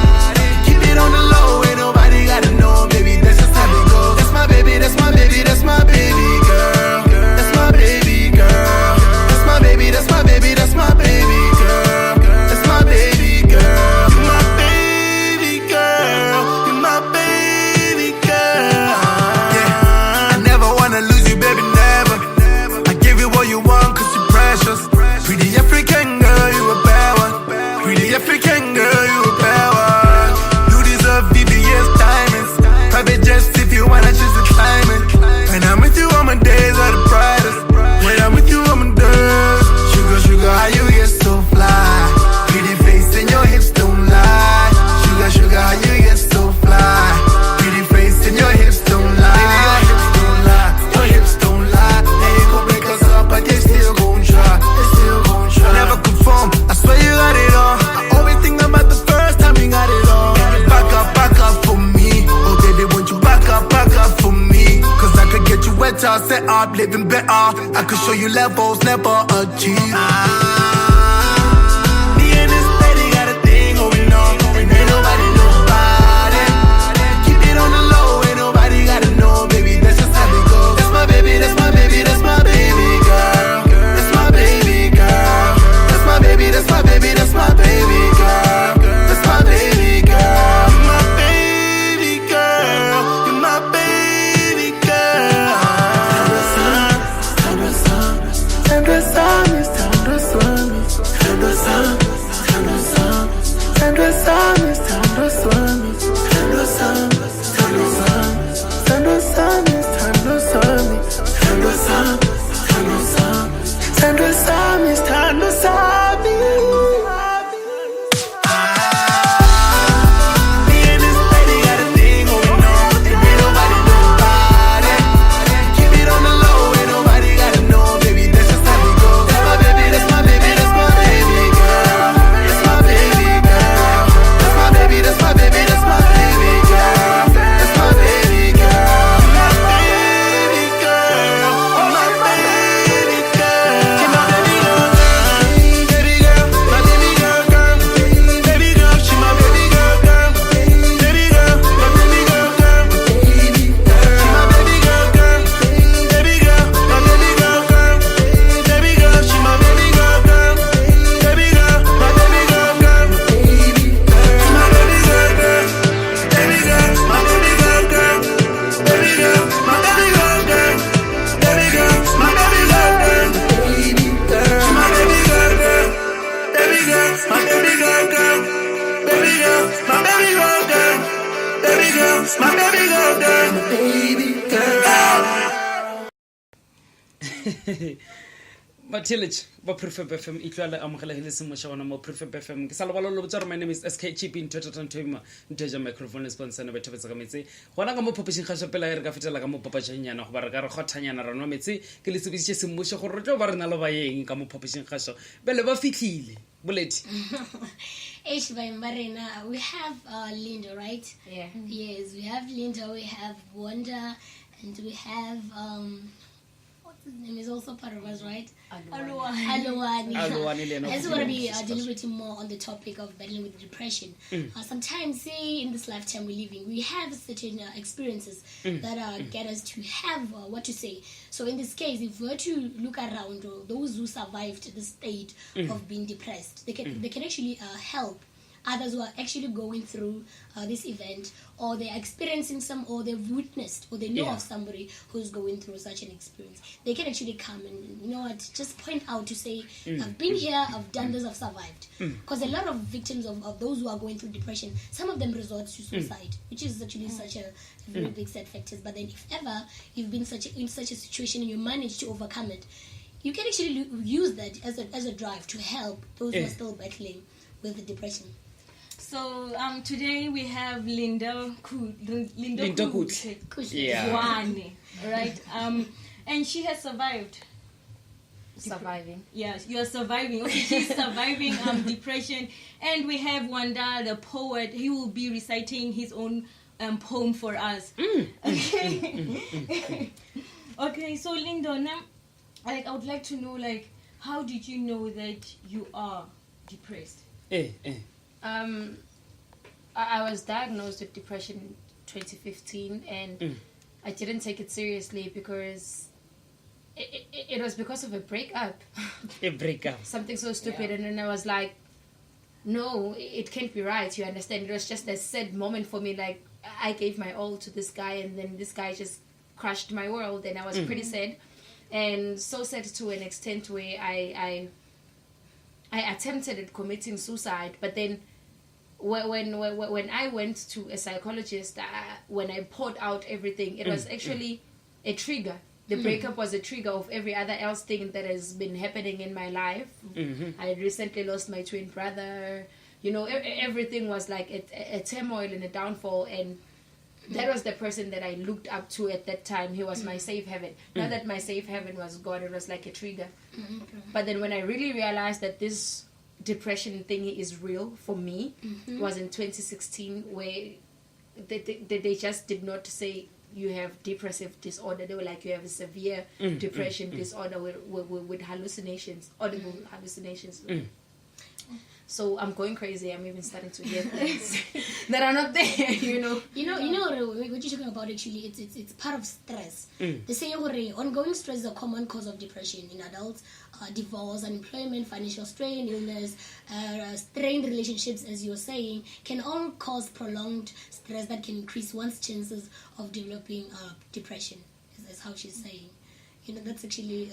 Keep it on the low, ain't nobody gotta know. Baby, that's just how it goes. That's my baby, that's my baby, that's my baby girl. That's my baby girl. That's my baby, that's my baby, that's my baby girl. That's my baby girl. You're my baby girl. You're my baby girl. Yeah, I never wanna lose you, baby, never. I give you what you want 'cause you're precious. Pretty African girl, you a bad one. Pretty African girl, you a bad one. You deserve VVS diamonds. Private jets if you wanna choose the climate. When I'm with you, all my days are the brightest. When I'm with you, all my days. Sugar, sugar, how you get so fly? Pretty face and your hips don't lie. Sugar, sugar, how you get so fly? Pretty face and your hips don't lie. Baby, your hips don't lie. Your hips don't lie. They ain't gon' break us up, but they still gon' try. They still gon' try. Never conform. I swear you got it all. I always think about the first time you got it all. Back up for me. Oh, baby, won't you back up for me? 'Cause I could get you wetter, set up, living better. I could show you levels never achieved. Me and this lady got a thing going on. Ain't nobody know about it. Keep it on the low, ain't nobody gotta know. Baby, that's just how it goes. That's my baby, that's my baby, that's my baby girl. That's my baby girl. That's my baby, that's my baby, that's my baby girl. That's my baby girl. You're my baby girl. You're my baby Matilage, ba Prefab FM itlwala amogelegile se mosha ona mo Prefab FM ke sa lebalo lo botsa my name is SK Chip in Tototontoma nteja microphone sponsor na betho betsa ka metsi gona ka mo phopishing ga shopela re ka fetela ka mo papatshanyana go ba re ka re khothanyana rona metsi ke le sebedise se mosha go re tlo ba re na le ba yeng ka mo phopishing ga sho bele ba fitlhile boleti we have Linda, right? Yeah. Yes, we have Linda, we have Wanda, and we have what's his name is also part of us, right? Aluwani. I just want to be deliberating more on the topic of battling with depression. Sometimes, say, in this lifetime we're living, we have certain experiences that get us to have what to say. So in this case, if we were to look around those who survived the state of being depressed, they can actually help others who are actually going through this event, or they're experiencing or they've witnessed, or they know of somebody who's going through such an experience. They can actually come and, you know what, just point out to say, I've been here, I've done this, I've survived. Because a lot of victims of those who are going through depression, some of them resort to suicide, which is actually such a very big set factor. But then if ever you've been in such a situation and you manage to overcome it, you can actually use that as a drive to help those who are still battling with the depression. So today we have Linda Yeah. right? And she has survived. Surviving. Yes, you are surviving. Okay, she's surviving depression. And we have Wanda, the poet. He will be reciting his own poem for us. Okay. Okay, so Linda, now, I would like to know, how did you know that you are depressed? I was diagnosed with depression in 2015, and I didn't take it seriously because it was because of a breakup. A breakup. Something so stupid, and then I was like, no, it can't be right, you understand? It was just a sad moment for me, like, I gave my all to this guy, and then this guy just crushed my world, and I was pretty sad, and so sad to an extent where I attempted at committing suicide. But then when I went to a psychologist, when I poured out everything, it was actually a trigger. The breakup was a trigger of every other else thing that has been happening in my life. I recently lost my twin brother. You know, everything was like a turmoil and a downfall, and that was the person that I looked up to at that time. He was my safe haven. Now that my safe haven was gone, it was like a trigger. But then when I really realized that this depression thing is real for me, was in 2016, where they just did not say you have depressive disorder. They were like, you have a severe depression disorder with hallucinations, audible hallucinations. So I'm going crazy. I'm even starting to hear things that are not there, you know. You know what you're talking about, actually, it's part of stress. They say ongoing stress is a common cause of depression in adults. Divorce, unemployment, financial strain, illness, strained relationships, as you're saying, can all cause prolonged stress that can increase one's chances of developing depression, is how she's saying. You know, that's actually...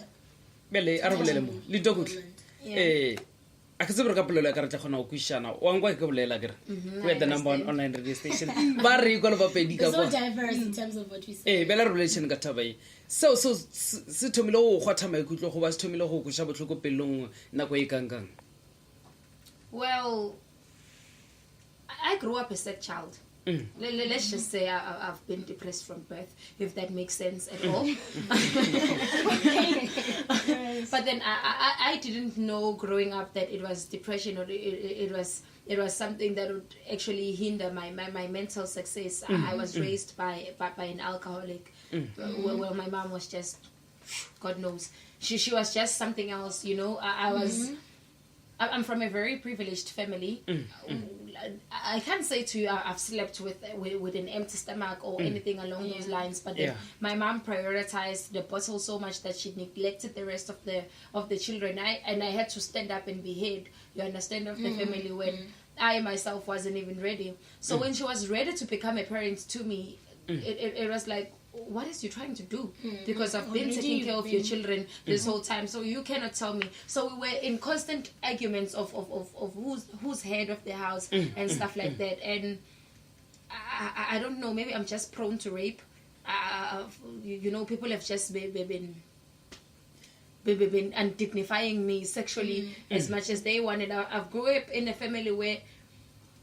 I can say kapulelo ka re tla khona go kwishana wa ngwa ke bolela kere we at the number one online radio station ba re go le ba pedi ka so diverse in terms of what we say. bela relation ka thabai so se thomile go khwatha maikutlo go ba se thomile go kusha botlhoko pelong nako e kangkang. Well, I grew up a sad child. Let's just say I've been depressed from birth, if that makes sense at all. But then I didn't know growing up that it was depression, or it was something that would actually hinder my mental success. I was raised by an alcoholic, where my mom was just, God knows, she was just something else, you know. I'm from a very privileged family. I can't say to you I've slept with an empty stomach or anything along those lines, but then my mom prioritized the bottle so much that she neglected the rest of the children. I had to stand up and be head, you understand, of the family when I myself wasn't even ready. So when she was ready to become a parent to me, it was like, what is you trying to do? Because I've been taking care of your children this whole time, so you cannot tell me. So we were in constant arguments of who's head of the house and stuff like that. And I don't know, maybe I'm just prone to rape. You know, people have just been been undignifying me sexually as much as they wanted. I've grew up in a family where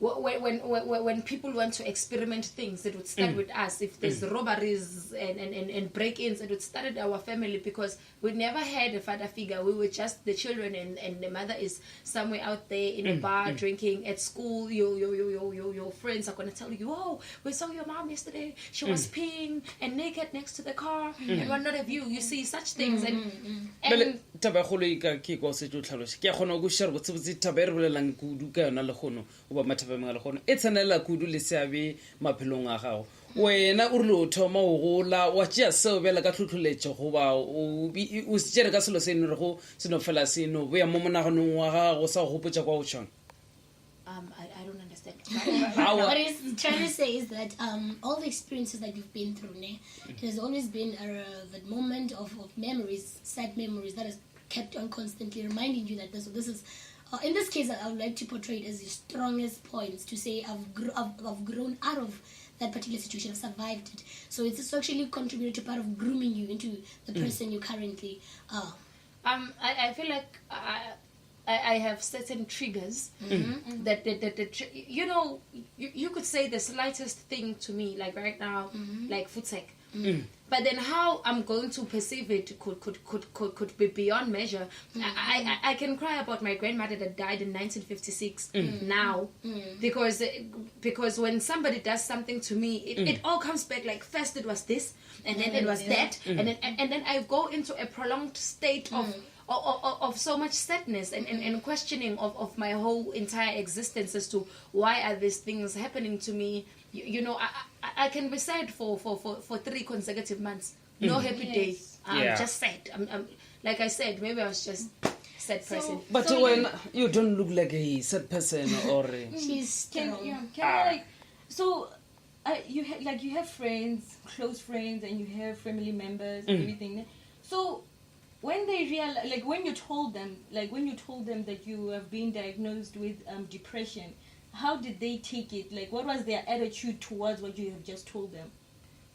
when people want to experiment things, it would start with us. If there's robberies and break-ins, it would start at our family, because we never had a father figure. We were just the children, and the mother is somewhere out there in a bar drinking. At school, your friends are going to tell you, oh, we saw your mom yesterday. She was peeing and naked next to the car, and what not of you. You see such things. And it's an ela kudu le seabe maphelong a gago wena o re o thoma o gola wa tšea seo bjale ka tlhotlholetšo goba o se tšere ka selo se eno rego seno fela seno boya mo monaganong wa gago sa go gopotša kwa go tšhwana. I don't understand. What he's trying to say is that all the experiences that you've been through, it has always been that moment of memories, sad memories that has kept on constantly reminding you that this is. In this case, I would like to portray it as the strongest points to say I've grown out of that particular situation, I've survived it. So it's actually contributed to part of grooming you into the person you currently are. I feel like I have certain triggers that you know, you could say the slightest thing to me, like right now, like footsec. But then how I'm going to perceive it could be beyond measure. I can cry about my grandmother that died in 1956 now, because when somebody does something to me, it all comes back. Like first it was this, and then it was that, and then I go into a prolonged state of so much sadness and questioning of my whole entire existence as to why are these things happening to me. You know, I can be sad for 3 consecutive months. No happy day. I'm just sad. I'm like I said, maybe I was just sad person. But so when you don't look like a sad person or she's strong. You have friends, close friends, and you have family members and everything. So when they when you told them that you have been diagnosed with depression, how did they take it? Like, what was their attitude towards what you have just told them?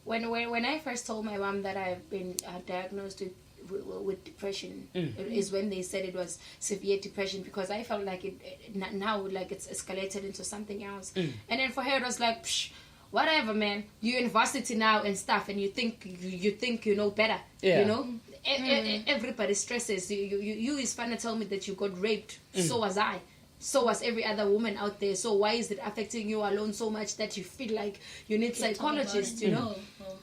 When I first told my mom that I've been diagnosed with depression, is when they said it was severe depression, because I felt like it's escalated into something else. And then for her it was like, psh, whatever, man, you're in varsity now and stuff, and you think you know better. You know, everybody stresses. You is fun to tell me that you got raped. So was I. So was every other woman out there. So why is it affecting you alone so much that you feel like you need psychologists, you know?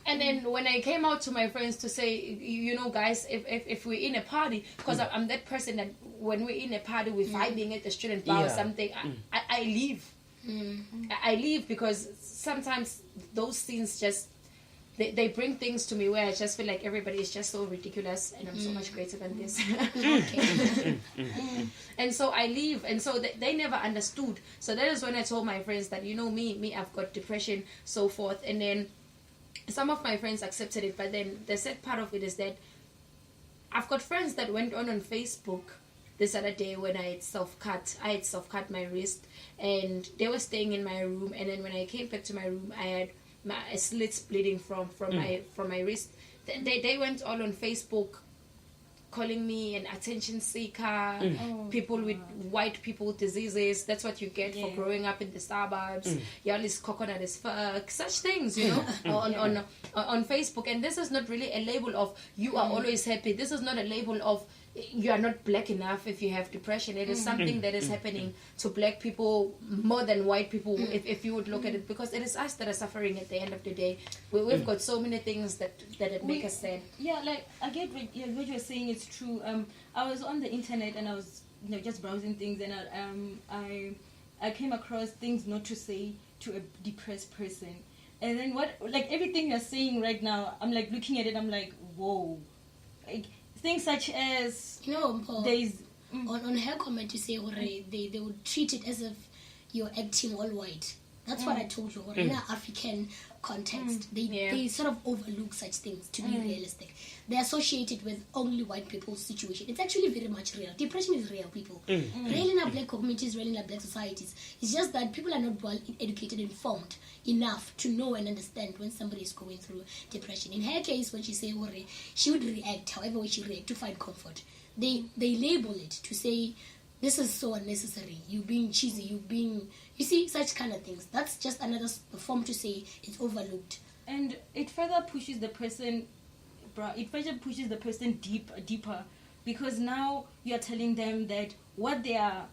And then when I came out to my friends to say, you know, guys, if we're in a party, because I'm that person that when we're in a party, we're vibing at the student bar or something, I leave. I leave because sometimes those scenes just, they bring things to me where I just feel like everybody is just so ridiculous and I'm so much greater than this. And so I leave, and so they never understood. So that is when I told my friends that, you know, me, I've got depression, so forth. And then some of my friends accepted it, but then the sad part of it is that I've got friends that went on Facebook this other day when I had self-cut my wrist, and they were staying in my room, and then when I came back to my room, I had my slits bleeding from my wrist. They went all on Facebook calling me an attention seeker, people with white people diseases. That's what you get for growing up in the suburbs. Y'all is coconut as fuck. Such things, you know, on Facebook. And this is not really a label of you are always happy. This is not a label of you are not black enough if you have depression. It is something that is happening to black people more than white people, if you would look at it, because it is us that are suffering at the end of the day. We've got so many things that make us sad. Yeah, like I get what you're saying is true. I was on the internet and I was just browsing things, and I came across things not to say to a depressed person. And then everything you're saying right now, I'm like looking at it, I'm like, whoa. Like, things such as, you know, there's on her comment, you say they would treat it as if you're acting all white. That's what I told you. In an African context, they sort of overlook such things to be realistic. They're associated with only white people's situation. It's actually very much real. Depression is real, people. Real in our black communities, real in our black societies. It's just that people are not well educated and informed enough to know and understand when somebody is going through depression. In her case, when she said she would react however way she react to find comfort. They label it to say, this is so unnecessary. You being cheesy, you see, such kind of things. That's just another form to say it's overlooked. And it further pushes the person, deeper, because now you're telling them that what they are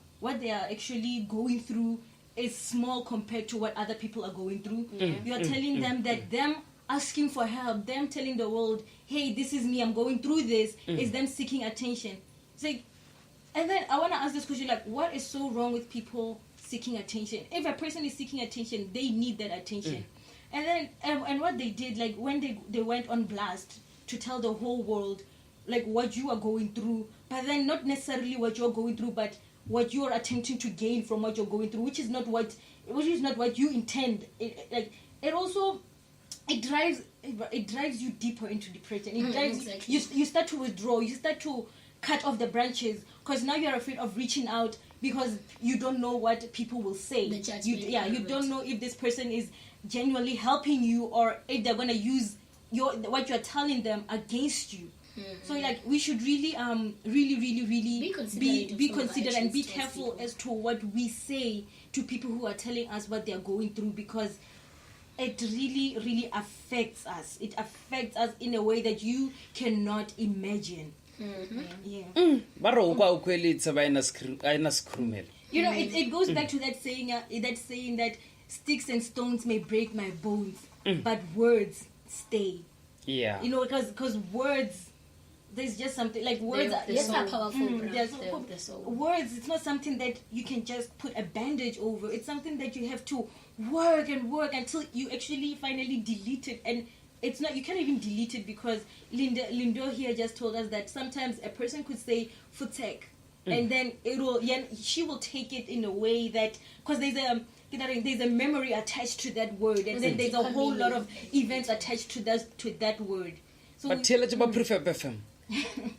actually going through is small compared to what other people are going through. You're telling them that them asking for help, them telling the world, hey, this is me, I'm going through this, is them seeking attention. It's like, and then I want to ask this question, like, what is so wrong with people seeking attention? If a person is seeking attention, they need that attention. And then, and what they did, like, when they went on blast to tell the whole world, like, what you are going through, but then not necessarily what you're going through, but what you are attempting to gain from what you're going through, which is not what you intend. It drives you deeper into depression. It drives you start to withdraw. You start to cut off the branches because now you're afraid of reaching out because you don't know what people will say. You don't know if this person is genuinely helping you or if they're gonna use what you're telling them against you. So like we should really be considerate and be careful as to what we say to people who are telling us what they're going through, because it really affects us. It affects us in a way that you cannot imagine. You know, it goes back to that saying that sticks and stones may break my bones, but words stay. Yeah. You know, because words, there's just something like words are so powerful. Words, it's not something that you can just put a bandage over. It's something that you have to work until you actually finally delete it. And it's not, you can't even delete it, because Lindo here just told us that sometimes a person could say futek, and then she will take it in a way that, because there's a memory attached to that word, and then there's a whole lot of events attached to that word. So but tell us about Prefab FM.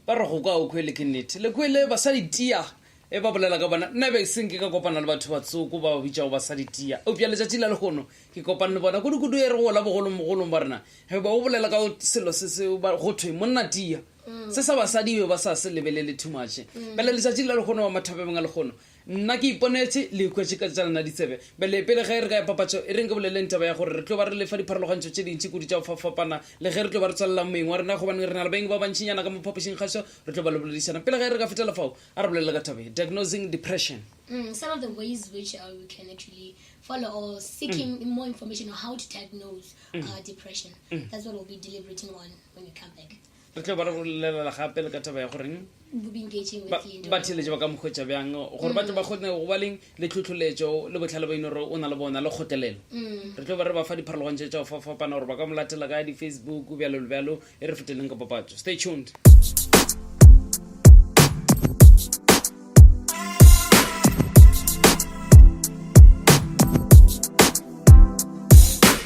Ba re go ka o khwele ke nnete le khwele basadi tia e ba bolela ka bona nna be seng ke ka kopana le batho ba tsoko ba bitsa ba basadi tia o bya letsa tila le gono ke kopana le bona kudu e re go la bogolo ba rena he ba o bolela ka selo se ba go thwe monna tia se sa basadi ba sa se lebelele too much ba le letsa tila le gono wa mathabe banga le gono nna ke iponetse le kwetse ka tsana ditsebe bele pele ga re ga papatso e reng ke boleleng taba ya gore re tlo ba re le fa dipharologantsho tse dintsi go di tsa fapana le ge re tlo ba re tsalla mengwa rena go bana re na le beng ba bantsinyana ka mo population khaso re tlo ba le boledisana pele ga re ka fetela fao a re bolela ka tabe diagnosing depression. Some of the ways which we can actually follow or seeking more information on how to diagnose depression. That's what we'll be deliberating on when we come back. Re tlo ba re bolela gape le ka taba ya gore we'll be engaging with you. Ba tshele ba ka mogwetsa bjang gore batho ba gotne go ba leng le tlhotlholetso le botlhale ba inore o na le bona le gotelelo. Re tlo ba re ba fa dipharologantse tsa fa fapana gore ba ka molatela ka di Facebook bjalo e re feteleng ka papatso. Stay tuned.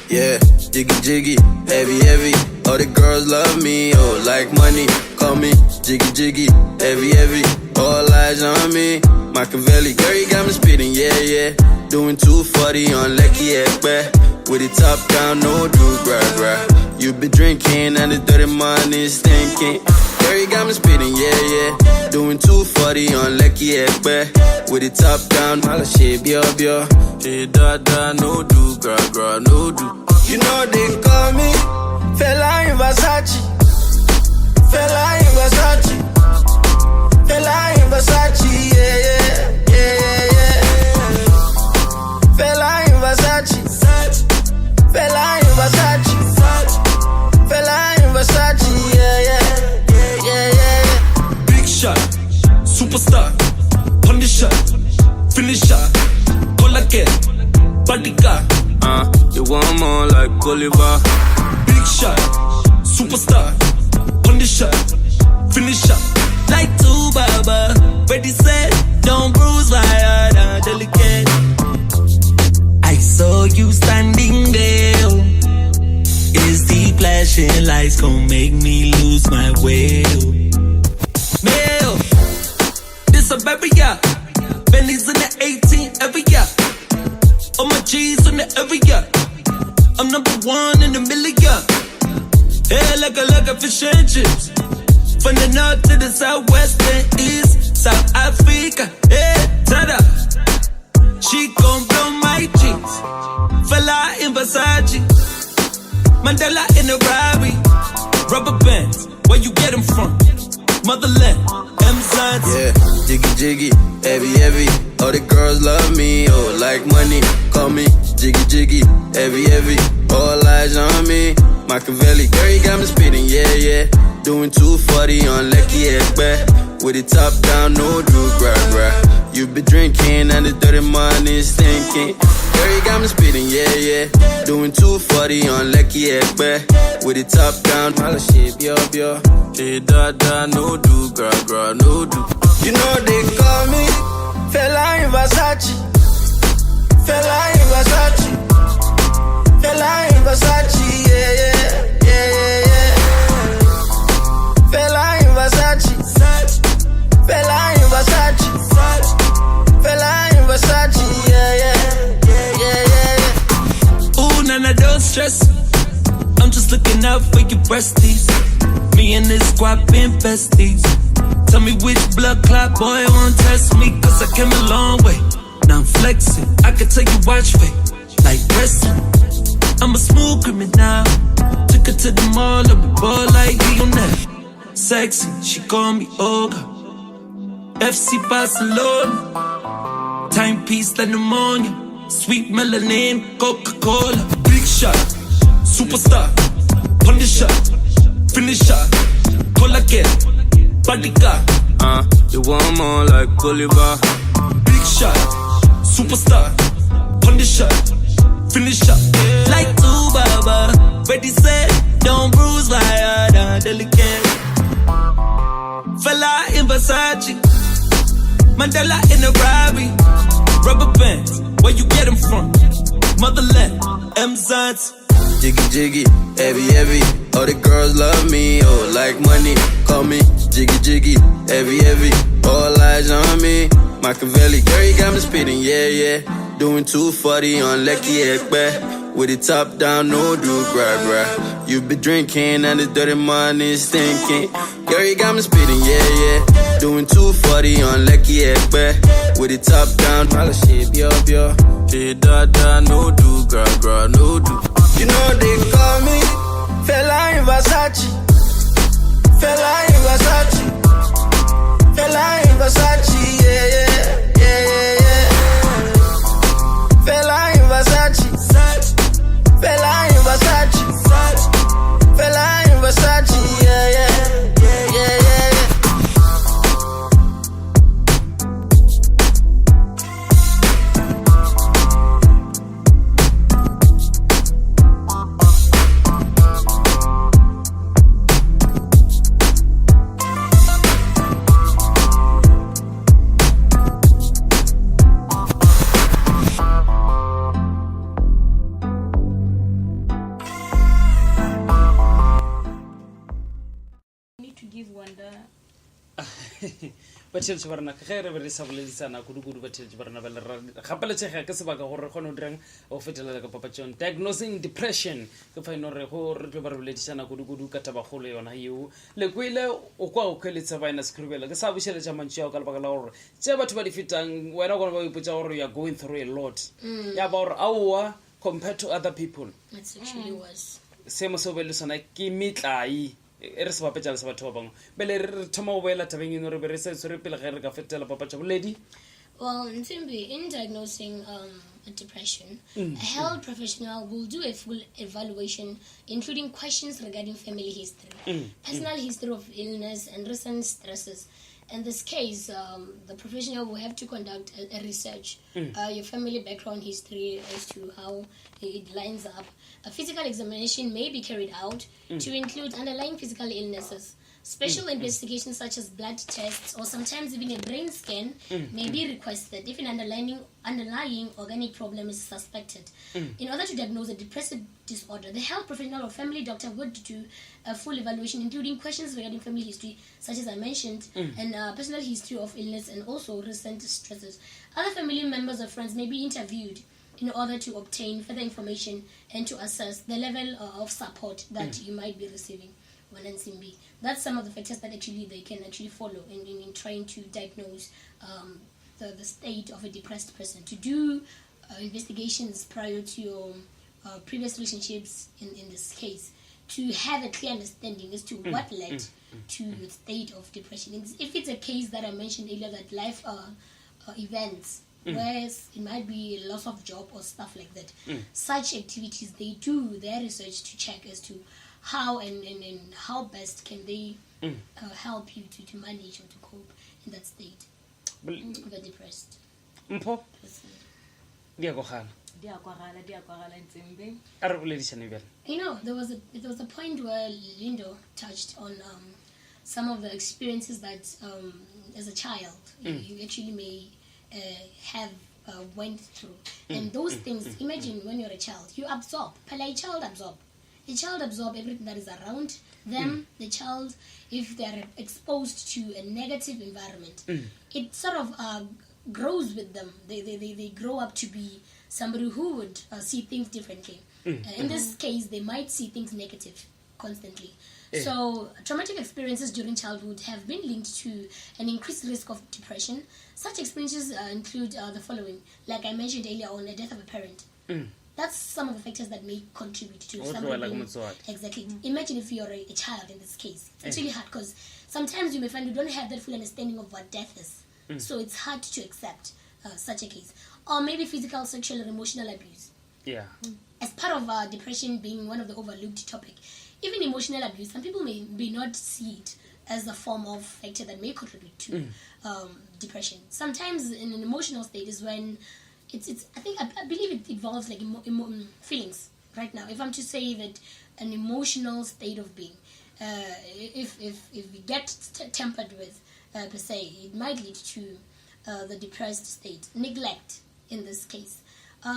Yeah, jiggy, heavy. All the girls love me, oh, like money. Call me jiggy, heavy. All eyes on me. Machiavelli, girl, you got me spitting, yeah. Doing 240 on Lecky Ekbe. With it top down, no do, bruh. You be drinking and the dirty money stinking. Girl, you got me spitting, yeah. Doing 240 on Lecky Ekbe. With it top down, all the shit, bio. Shit, da, no do, gra, no do. You know they call me Fella in Versace. Fella in Versace. Fella in Versace, yeah. Fella in Versace. Fella in Versace. Fella in Versace, yeah. Big shot, superstar, punish shot, finish shot, call again, bodyguard. You want more like Oliver. Big shot, superstar, punish shot, finish shot. Like two Baba, ready set, don't bruise my heart, I'm delicate. I saw you flashing lights gon' make me lose my way. Mail, this a baby, yeah. Bentley's in the 18 every year. All my G's on the every year. I'm number one in the million. Yeah, like a fish and chips. From the north to the southwest and east. South Africa, yeah, tada. She gon' blow my jeans. Fella in Versace. Mandela in a Rari. Rubber bands, where you get them from? Motherland, M-Sons. Yeah, jiggy jiggy, heavy heavy. All the girls love me, oh, like money. Call me jiggy jiggy, heavy heavy. All eyes on me. Machiavelli, girl, you got me spitting, yeah, yeah. Doing 240 on Lecky Ekbe. With it top down, no do, grab. You be drinking and the dirty money stinking. Girl, you got me spitting, yeah, yeah. Doing 240 on Lecky Ekbe. With it top down, mala shape, yo. Hey, da, no do, grab, no do. You know they call me Fella in Versace. Fella in Versace. Fella in Versace, yeah. Fella in Versace. Fella in Versace. Fella in Versace, yeah. Ooh, Nana, don't stress. I'm just looking out for your breasties. Me and this squad been besties. Tell me which blood clot boy won't test me, cause I came a long way. Now I'm flexing, I can tell you watch fake, like wrestling. I'm a smooth criminal. Took her to the mall, up a ball like Lionel. Sexy, she call me Olga. FC Barcelona. Timepiece like pneumonia. Sweet melanin, Coca-Cola. Big shot, superstar. Punish shot, finish shot. Call again, bodyguard. You want more like Bolivar. Big shot, superstar. Punish shot, finish shot. Like two Baba. Ready, set, don't bruise my heart. Delicate. Fella in Versace. Mandela in a Rari. Rubber bands, where you get them from? Motherland, M-Sons. Jiggy jiggy, heavy heavy. All the girls love me, oh, like money. Call me jiggy jiggy, heavy heavy. All eyes on me. Machiavelli, girl, you got me spitting, yeah. Doing 240 on Lecky Ekbe. With it top down, no do, grab. You be drinking and the dirty money stinking. Girl, you got me spitting, yeah. Doing 240 on Lecky Ekbe. With it top down, mala shape, yo. Hey, da, no do, grab, no do. You know they call me Fella in Versace. Fella in Versace. Fella in Versace, yeah. Fella in Versace. Fella in Versace. Fella in Versace, yeah. batheletše barena ka ge re be re sa boledisana kudu batheletše barena ba le gapeletšega ke sebaka gore re kgone go dirang go fetelela ka papatšong diagnosing depression ke fa ino re go re tlo ba re boledišana kudu ka tabagolo yona eo le kwele o kwa o kweletša baena sekribela ke sa bušeletša mantši ao ka lebaka la gore tše batho ba di fetang wena gona ba ipotša gore you are going through a lot ya ba gore aowa compared to other people seemo seo be le sona ke metlai re se bapetša le se batho ba bangwe bele re thoma go boela tabeng eno re be re se tswere pele ge re ka fetela papatša boledi. Well, in diagnosing depression, a health professional will do a full evaluation, including questions regarding family history, personal history of illness, and recent stresses. In this case, the professional will have to conduct a research, your family background history as to how it lines up. A physical examination may be carried out to include underlying physical illnesses. Special investigations such as blood tests or sometimes even a brain scan may be requested if an underlying organic problem is suspected. In order to diagnose a depressive disorder. The health professional or family doctor would do a full evaluation, including questions regarding family history, such as I mentioned, and personal history of illness and also recent stresses. Other family members or friends may be interviewed in order to obtain further information and to assess the level of support that you might be receiving. That's some of the factors that actually they can actually follow in trying to diagnose the state of a depressed person. To do investigations prior to your previous relationships in this case, to have a clear understanding as to what led to the state of depression. If it's a case that I mentioned earlier, that life events, whereas it might be a loss of job or stuff like that, such activities, they do their research to check as to how and how best can they help you to manage or to cope in that state of a depressed person. There was a point where Lindo touched on some of the experiences that as a child you actually may have went through, and those things, imagine when you're a child, you absorb. A child absorb everything that is around them. The child, if they are exposed to a negative environment, it sort of grows with them. They grow up to be somebody who would see things differently. In this case, they might see things negative constantly. So traumatic experiences during childhood have been linked to an increased risk of depression. Such experiences include the following. Like I mentioned earlier on, the death of a parent. That's some of the factors that may contribute to somebody being, exactly. Imagine if you're a child in this case. It's really hard because sometimes you may find you don't have that full understanding of what death is. So it's hard to accept such a case. Or maybe physical, sexual, or emotional abuse. As part of depression being one of the overlooked topic, even emotional abuse, some people may not see it as a form of factor that may contribute to depression. Sometimes in an emotional state is when I believe it involves like feelings right now. If I'm to say that an emotional state of being, if we get tempered with per se, it might lead to the depressed state. Neglect in this case.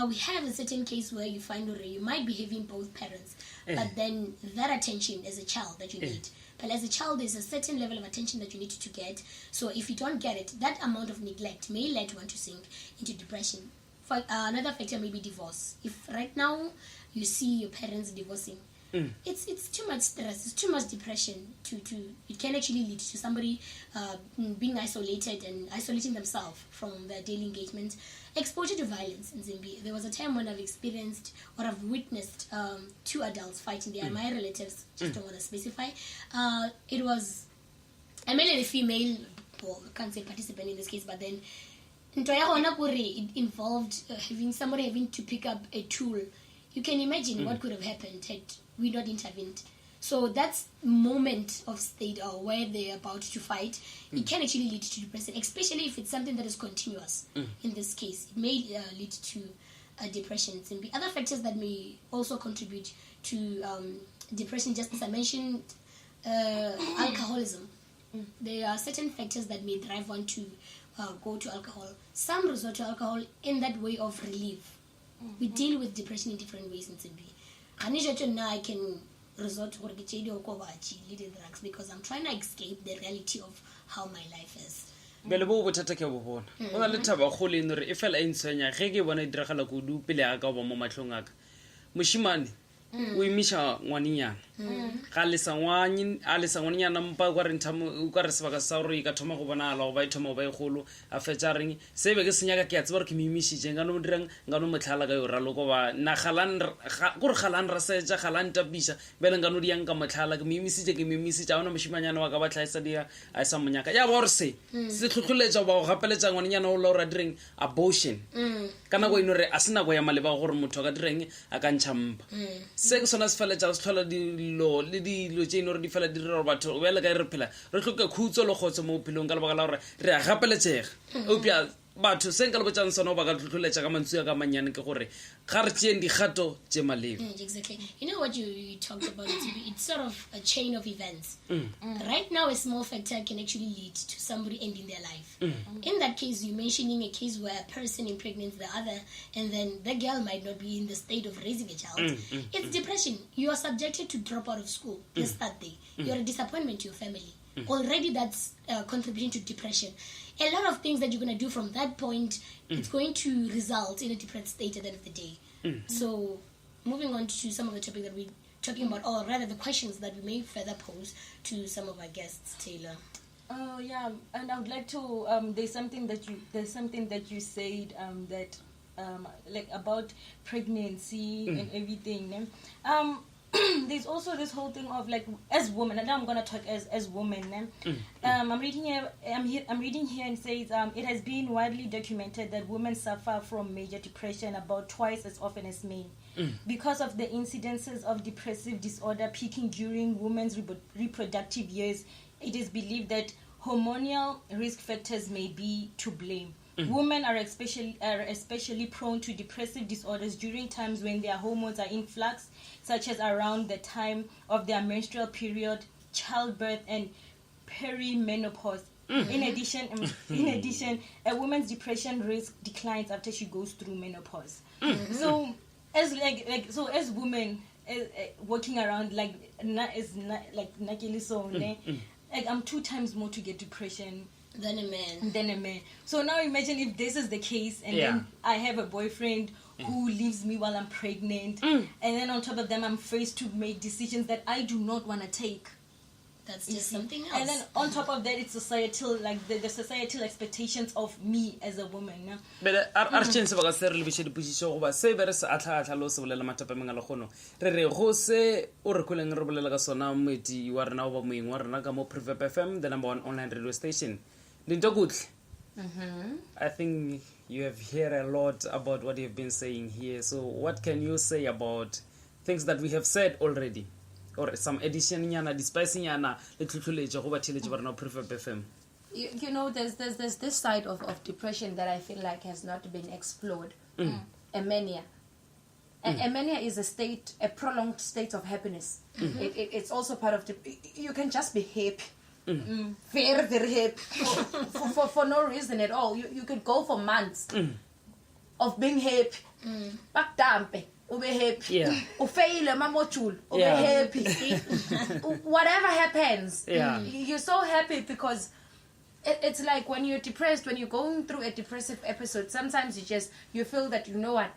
We have a certain case where you find you might be having both parents, but then that attention as a child that you need. But as a child, there's a certain level of attention that you need to get. So if you don't get it, that amount of neglect may lead one to sink into depression. Another factor may be divorce. If right now you see your parents divorcing, it's too much stress, it's too much depression. It can actually lead to somebody being isolated and isolating themselves from their daily engagement. Exposure to violence in Zimbi. There was a time when I've experienced or I've witnessed two adults fighting. They are my relatives, just don't want to specify. It was a male and a female, well, I can't say participant in this case, but then it involved somebody having to pick up a tool. You can imagine what could have happened had we not intervened. So that's moment of state or where they're about to fight. It can actually lead to depression, especially if it's something that is continuous. In this case, it may lead to depression. And the other factors that may also contribute to depression, just as I mentioned, alcoholism. There are certain factors that may drive one to go to alcohol. Some resort to alcohol in that way of relief. We deal with depression in different ways in Zimbabwe. Now I can resort to drugs because I'm trying to escape the reality of how my life is. Bele bo bothata ke bo bona. Bona le thaba go le nre e fela e ntshwenya ge ke bona diragala go du pele ya ka bo mo matlhong aka. Moshimane o imisha ngwaninyana. Ga le sa ngwaninyana mpa kwa re ntamo ka re sebaka sa gore ka thoma go bona ala go ba thoma ba igolo a fetsa reng se be ke senyaka ke a tseba re ke mimishije nga no dirang nga no motlhala ka yo raloko ba na galan go re galan ra setja galan tapisha bele nga no diang ka motlhala ke mimisije a ona moshimanyana wa ka ba tlhaisa dia a sa monyaka ya ba gore se tlhotlholetsa ba go gapeletsa ngwaninyana o la ra direng abortion kana go inore a sena go ya maleba gore motho ka direng a ka ntšhampa se ke sona se feletsa se tlhola dilo le dilo tse ino re di fela di re batho o bele ka re phela re tlhoka khutso le khotso mo philong ka lebaka la gore re a gapeletsega opia batho se nka le botsang sona ba ka tlhotlholetsa ka mantswe ka manyane ke gore ga re tšeng dikgato tše maleba. Exactly. You know what you talked about, it's sort of a chain of events. Right now, a small factor can actually lead to somebody ending their life. In that case, you're mentioning a case where a person impregnates the other, and then the girl might not be in the state of raising a child. It's depression. You are subjected to drop out of school this that day. You're a disappointment to your family. Already that's contributing to depression. A lot of things that you're going to do from that point, it's going to result in a depressed state at the end of the day. So moving on to some of the topics that we're talking about, or rather the questions that we may further pose to some of our guests, Taylor. Oh yeah, and I would like to. There's something that you said that like about pregnancy and everything. There's also this whole thing of like as women, and now I'm gonna talk as women. I'm reading here and says it has been widely documented that women suffer from major depression about twice as often as men. Because of the incidences of depressive disorder peaking during women's reproductive years, it is believed that hormonal risk factors may be to blame. Women are especially prone to depressive disorders during times when their hormones are in flux, such as around the time of their menstrual period, childbirth, and perimenopause. In addition, a woman's depression risk declines after she goes through menopause. So, as women walking around like I'm 2 times more to get depression than a man. So now imagine if this is the case, and then I have a boyfriend who leaves me while I'm pregnant, and then on top of them I'm faced to make decisions that I do not want to take. That's just something else. And then on top of that, it's societal, like the societal expectations of me as a woman. But our chance of us really be position over savers at Halos of Lamatapamangahono. Re Jose or Kulang Robelasona, you are now moving Warnagamo Prefab FM, the number 1 online radio station. Linda Good. I think you have heard a lot about what you've been saying here. So, what can you say about things that we have said already? Or some addition yana despicing yana little Prefab FM. You know, there's this side of depression that I feel like has not been explored. A mania. A mania is a prolonged state of happiness. It's also part of you can just be happy. Very, very happy for no reason at all. You could go for months of being happy. Back dampe. Ube happy. Ufeile mamochul. Ube happy. Whatever happens, you're so happy because it's like when you're depressed, when you're going through a depressive episode, sometimes you feel that, you know what,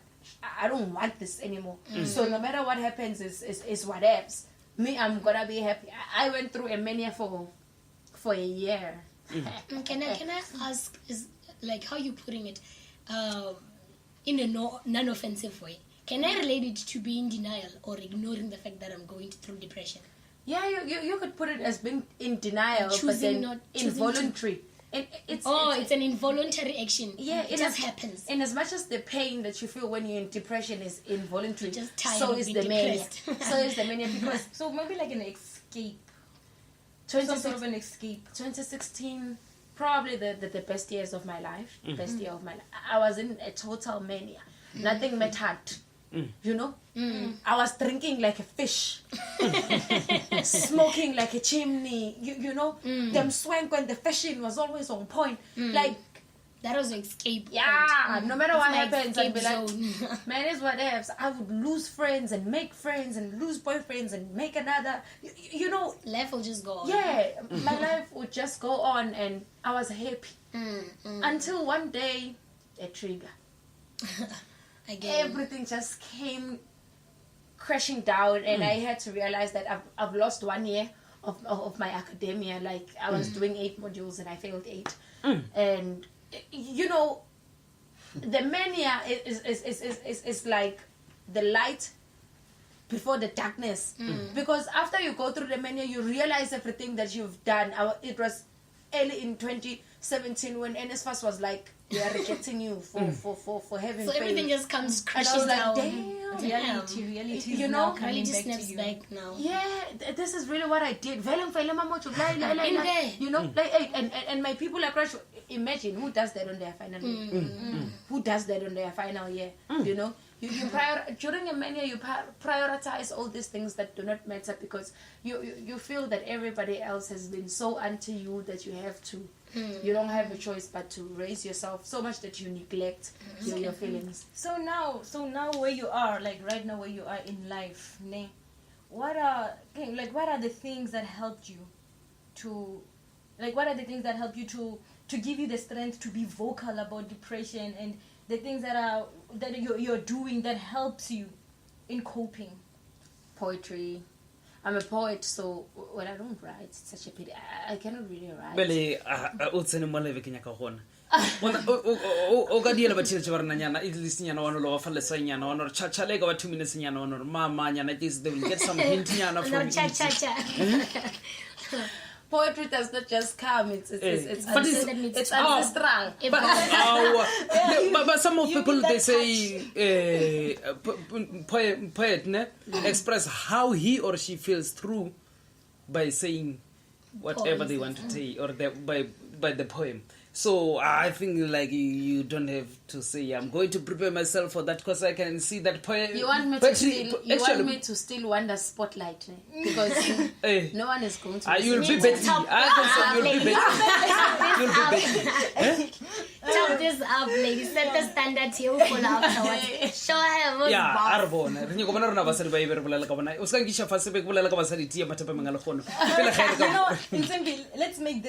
I don't want this anymore. So no matter what happens is whatevs. Me, I'm gonna be happy. I went through a mania for a year. Can I ask, is like how you putting it in a non-offensive way? Can I relate it to being in denial or ignoring the fact that I'm going through depression? Yeah, you could put it as being in denial, but then involuntary. It's an involuntary action. Yeah, it just happens. And as much as the pain that you feel when you're in depression is involuntary, just tired so of is being the mania. depressed. So is the mania because so maybe like an escape. Some sort of an escape. 2016, probably the best years of my life. Best year of my life. I was in a total mania. Nothing mattered. You know, I was drinking like a fish, smoking like a chimney. You know, them swank when the fashion was always on point. Like that was an escape. Yeah, no matter what happens, I'd be like, man, it's whatever. I would lose friends and make friends and lose boyfriends and make another. You know, life will just go on. Yeah, my life would just go on, and I was happy until one day, a trigger. Again. Everything just came crashing down, and I had to realize that I've lost 1 year of my academia. Like I was doing 8 modules and I failed 8, and you know, the mania is like the light before the darkness, because after you go through the mania, you realize everything that you've done. It was early in 2016 17 when NSFAS was like, we are rejecting you for having so faith. everything just comes crashing and I was like, down. reality, you know, reality snaps back now. Yeah, this is really what I did. You know, and my people like, imagine who does that on their final year. Who does that on their final year? You know, you during a mania you prioritize all these things that do not matter because you feel that everybody else has been so unto you that you have to. You don't have a choice but to raise yourself so much that you neglect your feelings. So now where you are, like right now where you are in life, what are the things that helped you to give you the strength to be vocal about depression, and the things that you're doing that helps you in coping? Poetry. I'm a poet, so when I don't write, it's such a pity. I cannot really write. Bele, utsene mo live kenya ka gona. O ka diela ba tshetse ba rena nyana at least nyana wa no lo fa lesa nyana wa no chale ka ba 2 minutes nyana wa no mama nyana at least they will get some hint nyana from cha. Poetry does not just come, it's ancestral. But some of people they say poet express how he or she feels through by saying whatever they want to say or by the poem. So I think like you don't have to say I'm going to prepare myself for that because I can see that poem. You want me to steal Wanda's spotlight because no one is going to. You'll be Betty. You'll be Betty. Top this up, ladies. Set the standard here for afterwards. Show her what's Arbona. Renyo bona rena basadi ba ibe re bolela ka bona. O ska ngisha fase be bolela ka basadi tia mathape mangala khono. Pele khaere ka. Let's make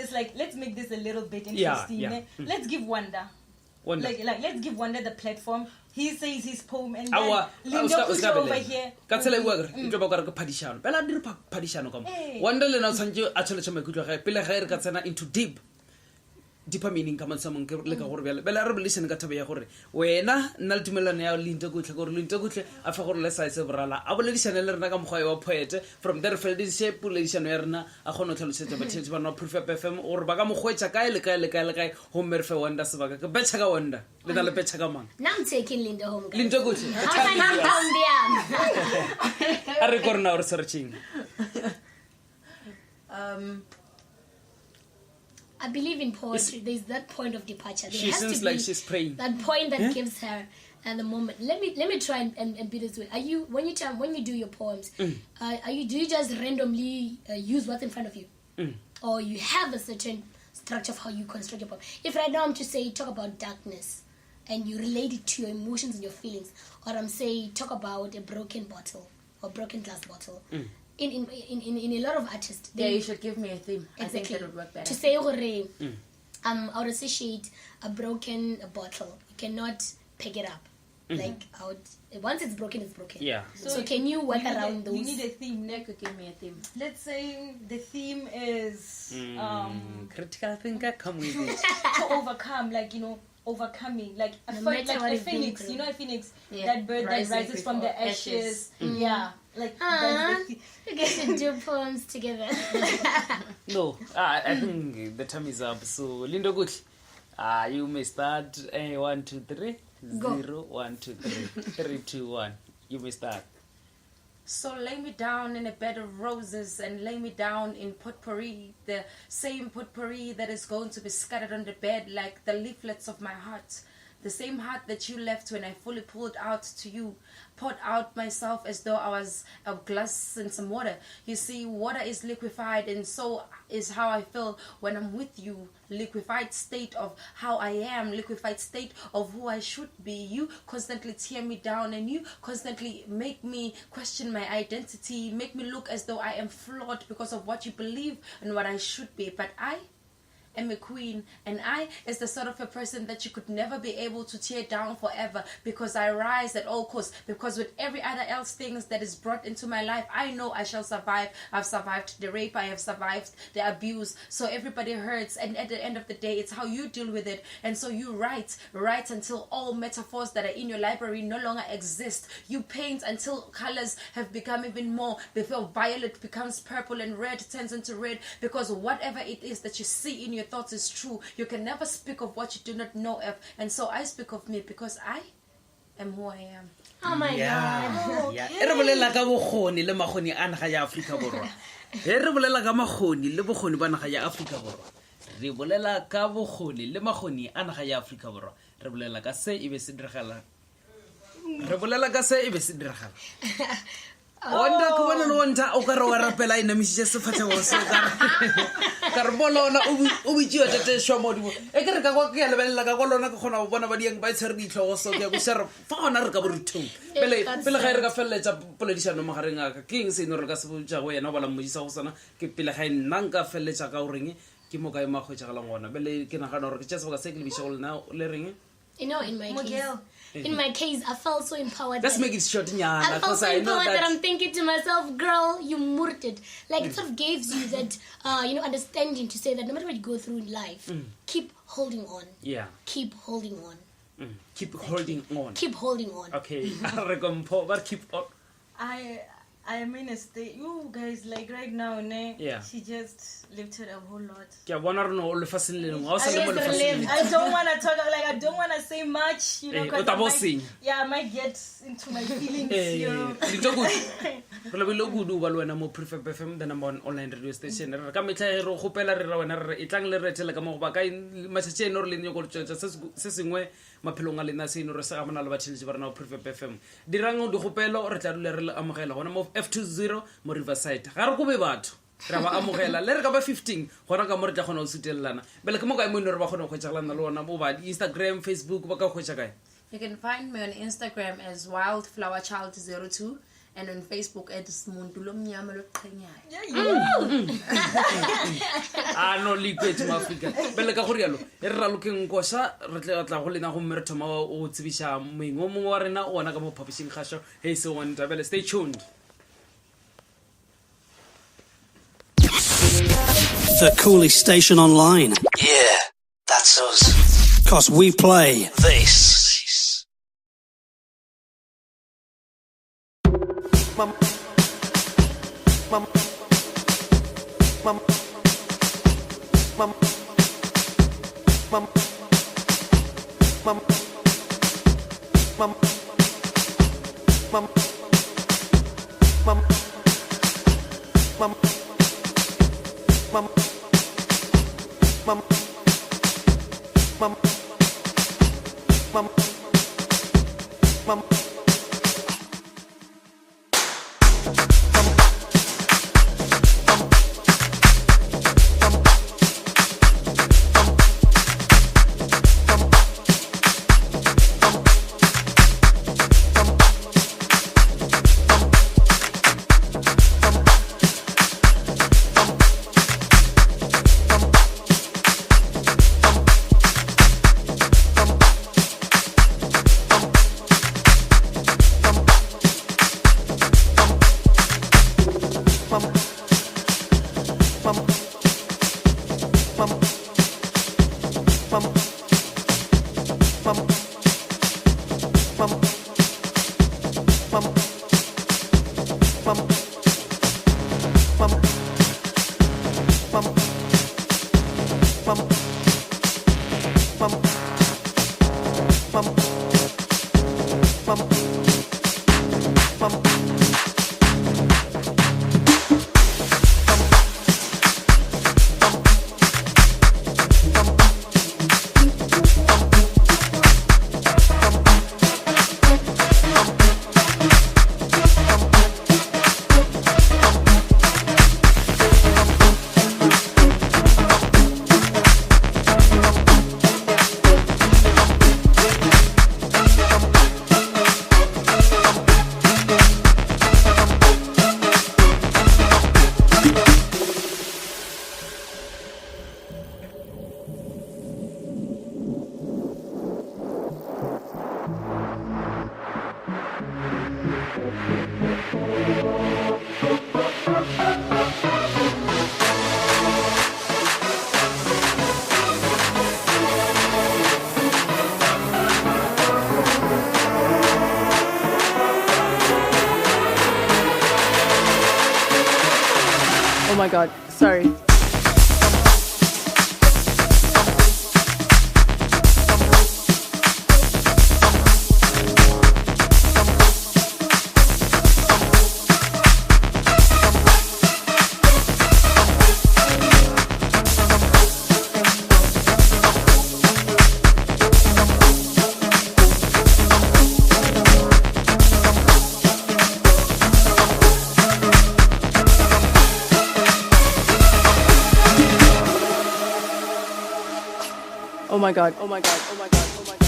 this a little bit interesting. Let's give Wanda. Like let's give Wanda the platform. He says his poem and then Linda puts over here. Ka tsela iwa re ntwe ba ka re ka phadishano. Bela dire phadishano ka mo. Wanda le na tsantse a tshele tshema kutwa ga pele ga re ka tsena into deeper meaning ka mantsa mong le ka gore bela re listen ka thabe ya gore wena nna le tumelano ya Linda go tle gore Linda go tle a fa gore le sa se brala a boledishane le rena ka mogwa wa poet from there felt this shape boledishano ya rena a gone o tlhalosetsa ba tshetse ba no Prefab FM gore ba ka mogwetsa kae le kae ho merfe Wanda se ba ka betcha ka Wanda le na le betcha ka mang. Now I'm taking Linda home. Linda go tle a re gore na o searching. I believe in poetry. There's that point of departure. There she has seems to be like she's praying. That point that gives her the moment. Let me try and be this way. Are you when you do your poems? Do you just randomly use what's in front of you, or you have a certain structure of how you construct your poem? If right now I'm to say talk about darkness, and you relate it to your emotions and your feelings, or I'm say talk about a broken bottle or broken glass bottle. In a lot of artists, you should give me a theme. Exactly. I think that would work better. To say I would associate a broken bottle. You cannot pick it up. Like once it's broken, it's broken. Yeah. So can you work around those? You need a theme. Nick could give me a theme. Let's say the theme is critical thinker. Come with it. To overcome, overcoming, like a phoenix, a phoenix, that bird that rises from the ashes. Yeah, like we get to do poems together. No, I think the time is up. So Linda Good, you may start. 1, 2, 3. Go. 0, 1, 2, 3. 3, 2, 1. You may start. So lay me down in a bed of roses and lay me down in potpourri, the same potpourri that is going to be scattered on the bed like the leaflets of my heart, the same heart that you left when I fully pulled out to you, poured out myself as though I was a glass and some water. You see, water is liquefied, and so is how I feel when I'm with you. Liquefied state of how I am, liquefied state of who I should be. You constantly tear me down, and you constantly make me question my identity, make me look as though I am flawed because of what you believe and what I should be. But I am a queen, and I is the sort of a person that you could never be able to tear down forever, because I rise at all costs, because with every other else things that is brought into my life, I know I shall survive. I've survived the rape, I have survived the abuse, so everybody hurts, and at the end of the day it's how you deal with it. And so you write until all metaphors that are in your library no longer exist. You paint until colors have become even more, before violet becomes purple and red turns into red, because whatever it is that you see in your your thoughts is true. You can never speak of what you do not know of. And so I speak of me because I am who I am. Oh my God. Yeah. E re bolela ka bokgoni le magoni a naga ya Afrika Borwa. E re bolela ka magoni le bokgoni ba naga ya Afrika Borwa. Re bolela ka bokgoni le magoni a naga ya Afrika Borwa. Re bolela ka se e be se diragala. Re bolela ka se e be se diragala. Onda ko bona no nta o ka re wa rapela ina misitse se fatlego se ka re bolona o bitjiwa tete shwa modimo e ke re ka go ke ya lebella ka go lona ke gona go bona ba dieng ba itshare ditlhogo so ke go share fa gona re ka bo rutong pele ga re ka felletsa poledišano magareng a ka ke eng se ino re ka se botsa go yena o bala mmodisa go sana ke pele ga nna nka felletsa ka o reng ke mo ka e magwetšagalang gona bele ke nagana gore ke tse se ba ka se ke lebisa go lena le reng. You know, in my case, I felt so empowered. Let's make it short, I felt so empowered that I'm thinking to myself, girl, you murdered. Like, it sort of gives you that, understanding to say that no matter what you go through in life, keep holding on. Yeah. Keep holding on. Keep holding on. Keep holding on. Okay. Keep on. I mean, you guys, like right now, yeah. She just lifted a whole lot. I don't want to talk, like, I don't want to say much, you know, because I might get into my feelings, you know. Prefab FM, the number one online radio station. Come tell you, Hopella, Itang Leretela, Kamobaka, Masachen or Lino Church, Sessing Mapelonga Lina Sin or Saman Albachis were now Prefab FM. Dirango de Hopello, Retarler Amrella, one of F20, Moriverside. Harkubebat. Rama Amorella, Lerga 15, Horaga Morjahono Sutelana. Belkamoga Munor Bahono Hochalana Lona Mobile, Instagram, Facebook, Waka Hochagai. You can find me on Instagram as wildflowerchild02 and on Facebook at Smundulum Yamalo Kenya. No liquid to Africa. Belka Horialo, Erra looking Gosa, Retla Holina Homertoma, or Tsivisha, Mingomarina, or Nagamo Publishing Hasher. Hey, so on, stay tuned. The coolest station online. Yeah, that's us. 'Cause we play this. Mama. Oh my god, sorry. Oh my God. Oh my God. Oh my God. Oh my God.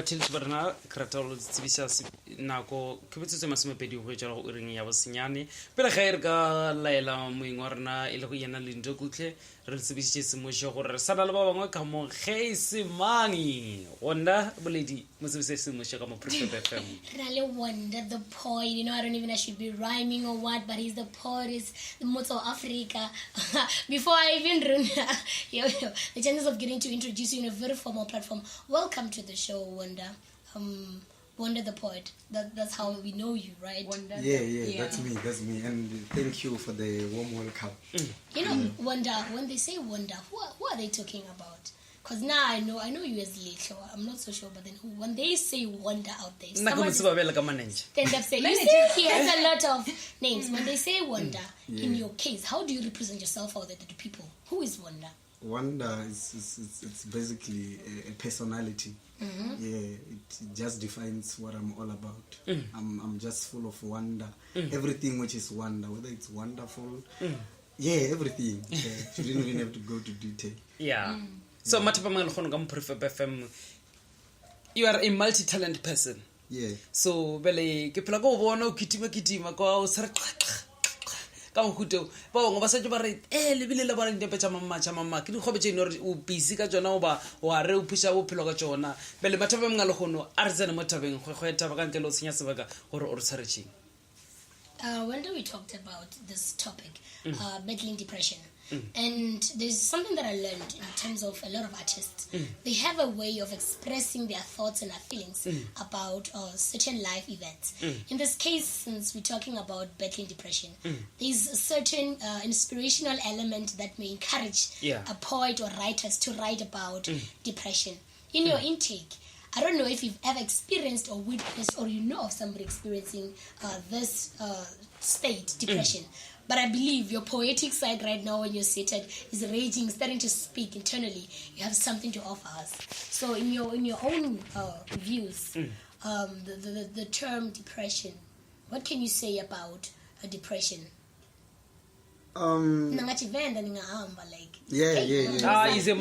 batheletši ba rena ke rata go tsebisa nako ke botsetse masomepedi go etšala go reng ya bosenyane pele ga e re ka laela moeng wa rena e le go yena lento kutlhe re le tsebisitše semoše gore re sana le ba bangwe ka mo ge se mane gona boledi mo tsebise semoše ka mo Prefab FM. Really wonder the poet, you know, I don't even know I should be rhyming or what, but he's the poet, is the motto of Africa. Before I even run the chances of getting to introduce you in a very formal platform. Welcome to the show, Wonder. Wonder the poet. That's how we know you, right? Wonder. Yeah, that's me. And thank you for the warm welcome. You know, Wonder, when they say Wonder, who are they talking about? Because now I know you as Little. I'm not so sure, but then when they say Wonder out there, someone stand up say, you see, he has a lot of names. When they say Wonder, in your case, how do you represent yourself out there to people? Who is Wonder? Wonder it's basically a personality. Mm-hmm. Yeah, it just defines what I'm all about. I'm just full of wonder. Everything which is wonder, whether it's wonderful, everything. You didn't even have to go to detail. Yeah. So Prefab FM, you are a multi-talent person. Yeah. So bele ke phela go bona o kitima kwa o sare ka go huto ba bangwe ba sa ba re lebile le bona ntepe tša mama ke di gobe tše eno o busy ka tsona o ba o a re o phusha bophelo ka tsona bele batho ba mngale gono a re tsene mo tabeng go taba ka ntle le o tsenya sebaka gore o re tshwaretseng. When we talked about this topic, battling depression, and there's something that I learned in terms of a lot of artists. They have a way of expressing their thoughts and their feelings about certain life events. In this case, since we're talking about battling depression, there's a certain inspirational element that may encourage a poet or writers to write about depression. In your intake, I don't know if you've ever experienced or witnessed or you know of somebody experiencing this state, depression. But I believe your poetic side right now when you're seated is raging, starting to speak internally. You have something to offer us. So in your own views, the term depression, what can you say about depression? Yeah. He's a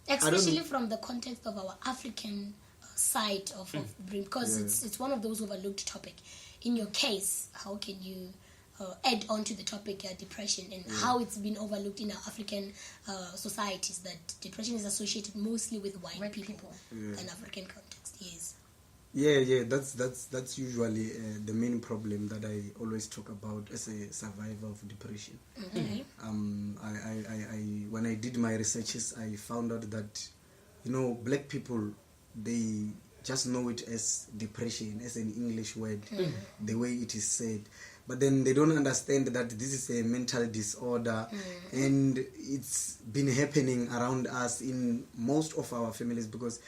especially from the context of our African side of because it's one of those overlooked topic. In your case, how can you add on to the topic depression and how it's been overlooked in our African societies, that depression is associated mostly with white people in African context? Yes. Yeah, that's usually the main problem that I always talk about as a survivor of depression. I when I did my researches, I found out that black people, they just know it as depression, as an English word, the way it is said. But then they don't understand that this is a mental disorder, and it's been happening around us in most of our families, because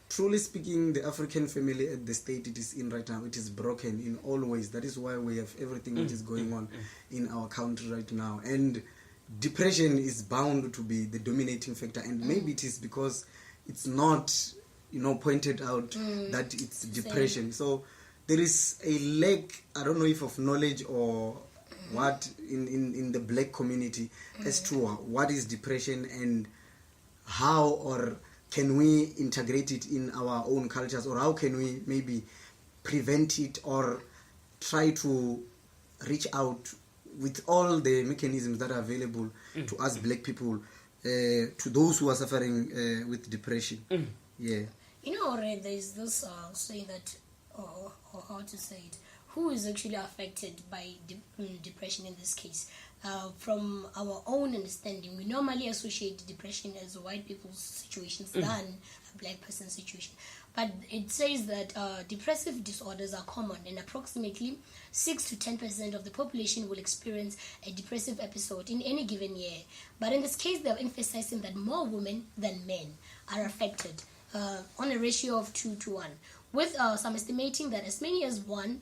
truly speaking, the African family at the state it is in right now, it is broken in all ways. That is why we have everything which is going on in our country right now. And depression is bound to be the dominating factor. And maybe it is because it's not, pointed out that it's depression. So there is a lack, I don't know if of knowledge or what, in the black community as to what is depression and how or can we integrate it in our own cultures, or how can we maybe prevent it or try to reach out with all the mechanisms that are available to us black people, to those who are suffering with depression. Yeah. You know, already there's this saying that, or how to say it, who is actually affected by depression in this case? From our own understanding, we normally associate depression as white people's situations than a black person's situation. But it says that depressive disorders are common, and approximately 6 to 10% of the population will experience a depressive episode in any given year. But in this case, they are emphasizing that more women than men are affected on a ratio of 2 to 1, with some estimating that as many as 1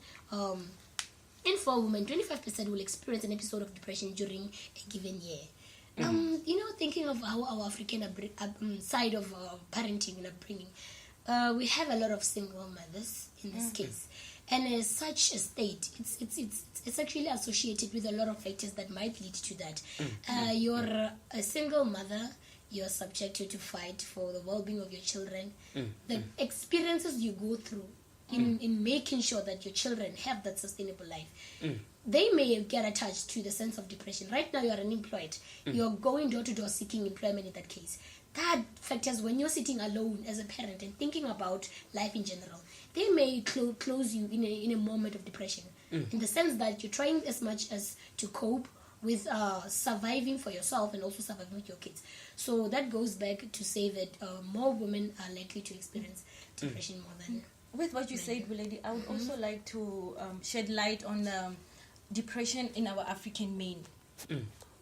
in 4 women, 25% will experience an episode of depression during a given year. You know, thinking of our African side of parenting and upbringing, we have a lot of single mothers in this case, and as such a state, it's actually associated with a lot of factors that might lead to that. You're a single mother. You're subjected to fight for the well-being of your children. The experiences you go through in making sure that your children have that sustainable life, they may get attached to the sense of depression. Right now, you're unemployed. You're going door to door seeking employment in that case. That factors when you're sitting alone as a parent and thinking about life in general. They may close you in a moment of depression, in the sense that you're trying as much as to cope with surviving for yourself and also surviving with your kids. So that goes back to say that more women are likely to experience depression more than... With what you said, Buledi, I would also like to shed light on depression in our African men.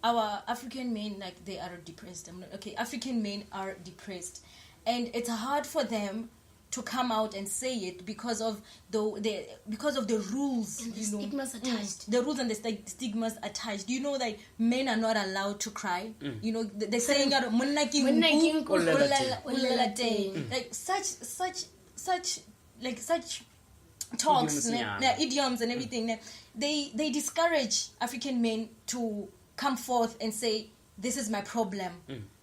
Our African men, like, they are depressed. African men are depressed. And it's hard for them to come out and say it because of the rules and the stigmas attached. The rules and the stigmas attached. You know that men are not allowed to cry. You know, they're saying like such talks, idioms and everything. They discourage African men to come forth and say, "This is my problem.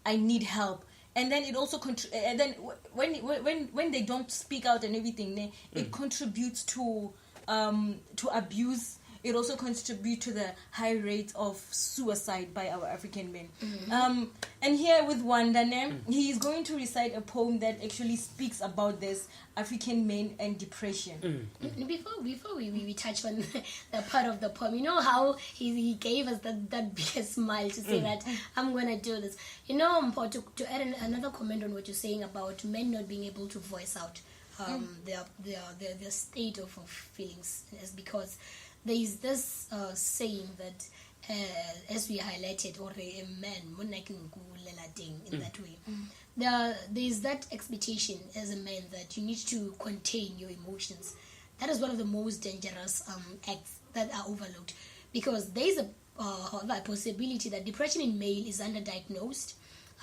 I need help." And then it also and then when they don't speak out and everything, it contributes to abuse. It also contributes to the high rate of suicide by our African men. And here with Wanda, he is going to recite a poem that actually speaks about this African men and depression. Before we touch on the part of the poem, you know how he gave us that biggest smile to say that I'm going to do this. You know, to add another comment on what you're saying about men not being able to voice out their state of feelings, is because there is this saying that, as we highlighted, or a man, in that way. There is that expectation as a man that you need to contain your emotions. That is one of the most dangerous acts that are overlooked, because there is a possibility that depression in male is underdiagnosed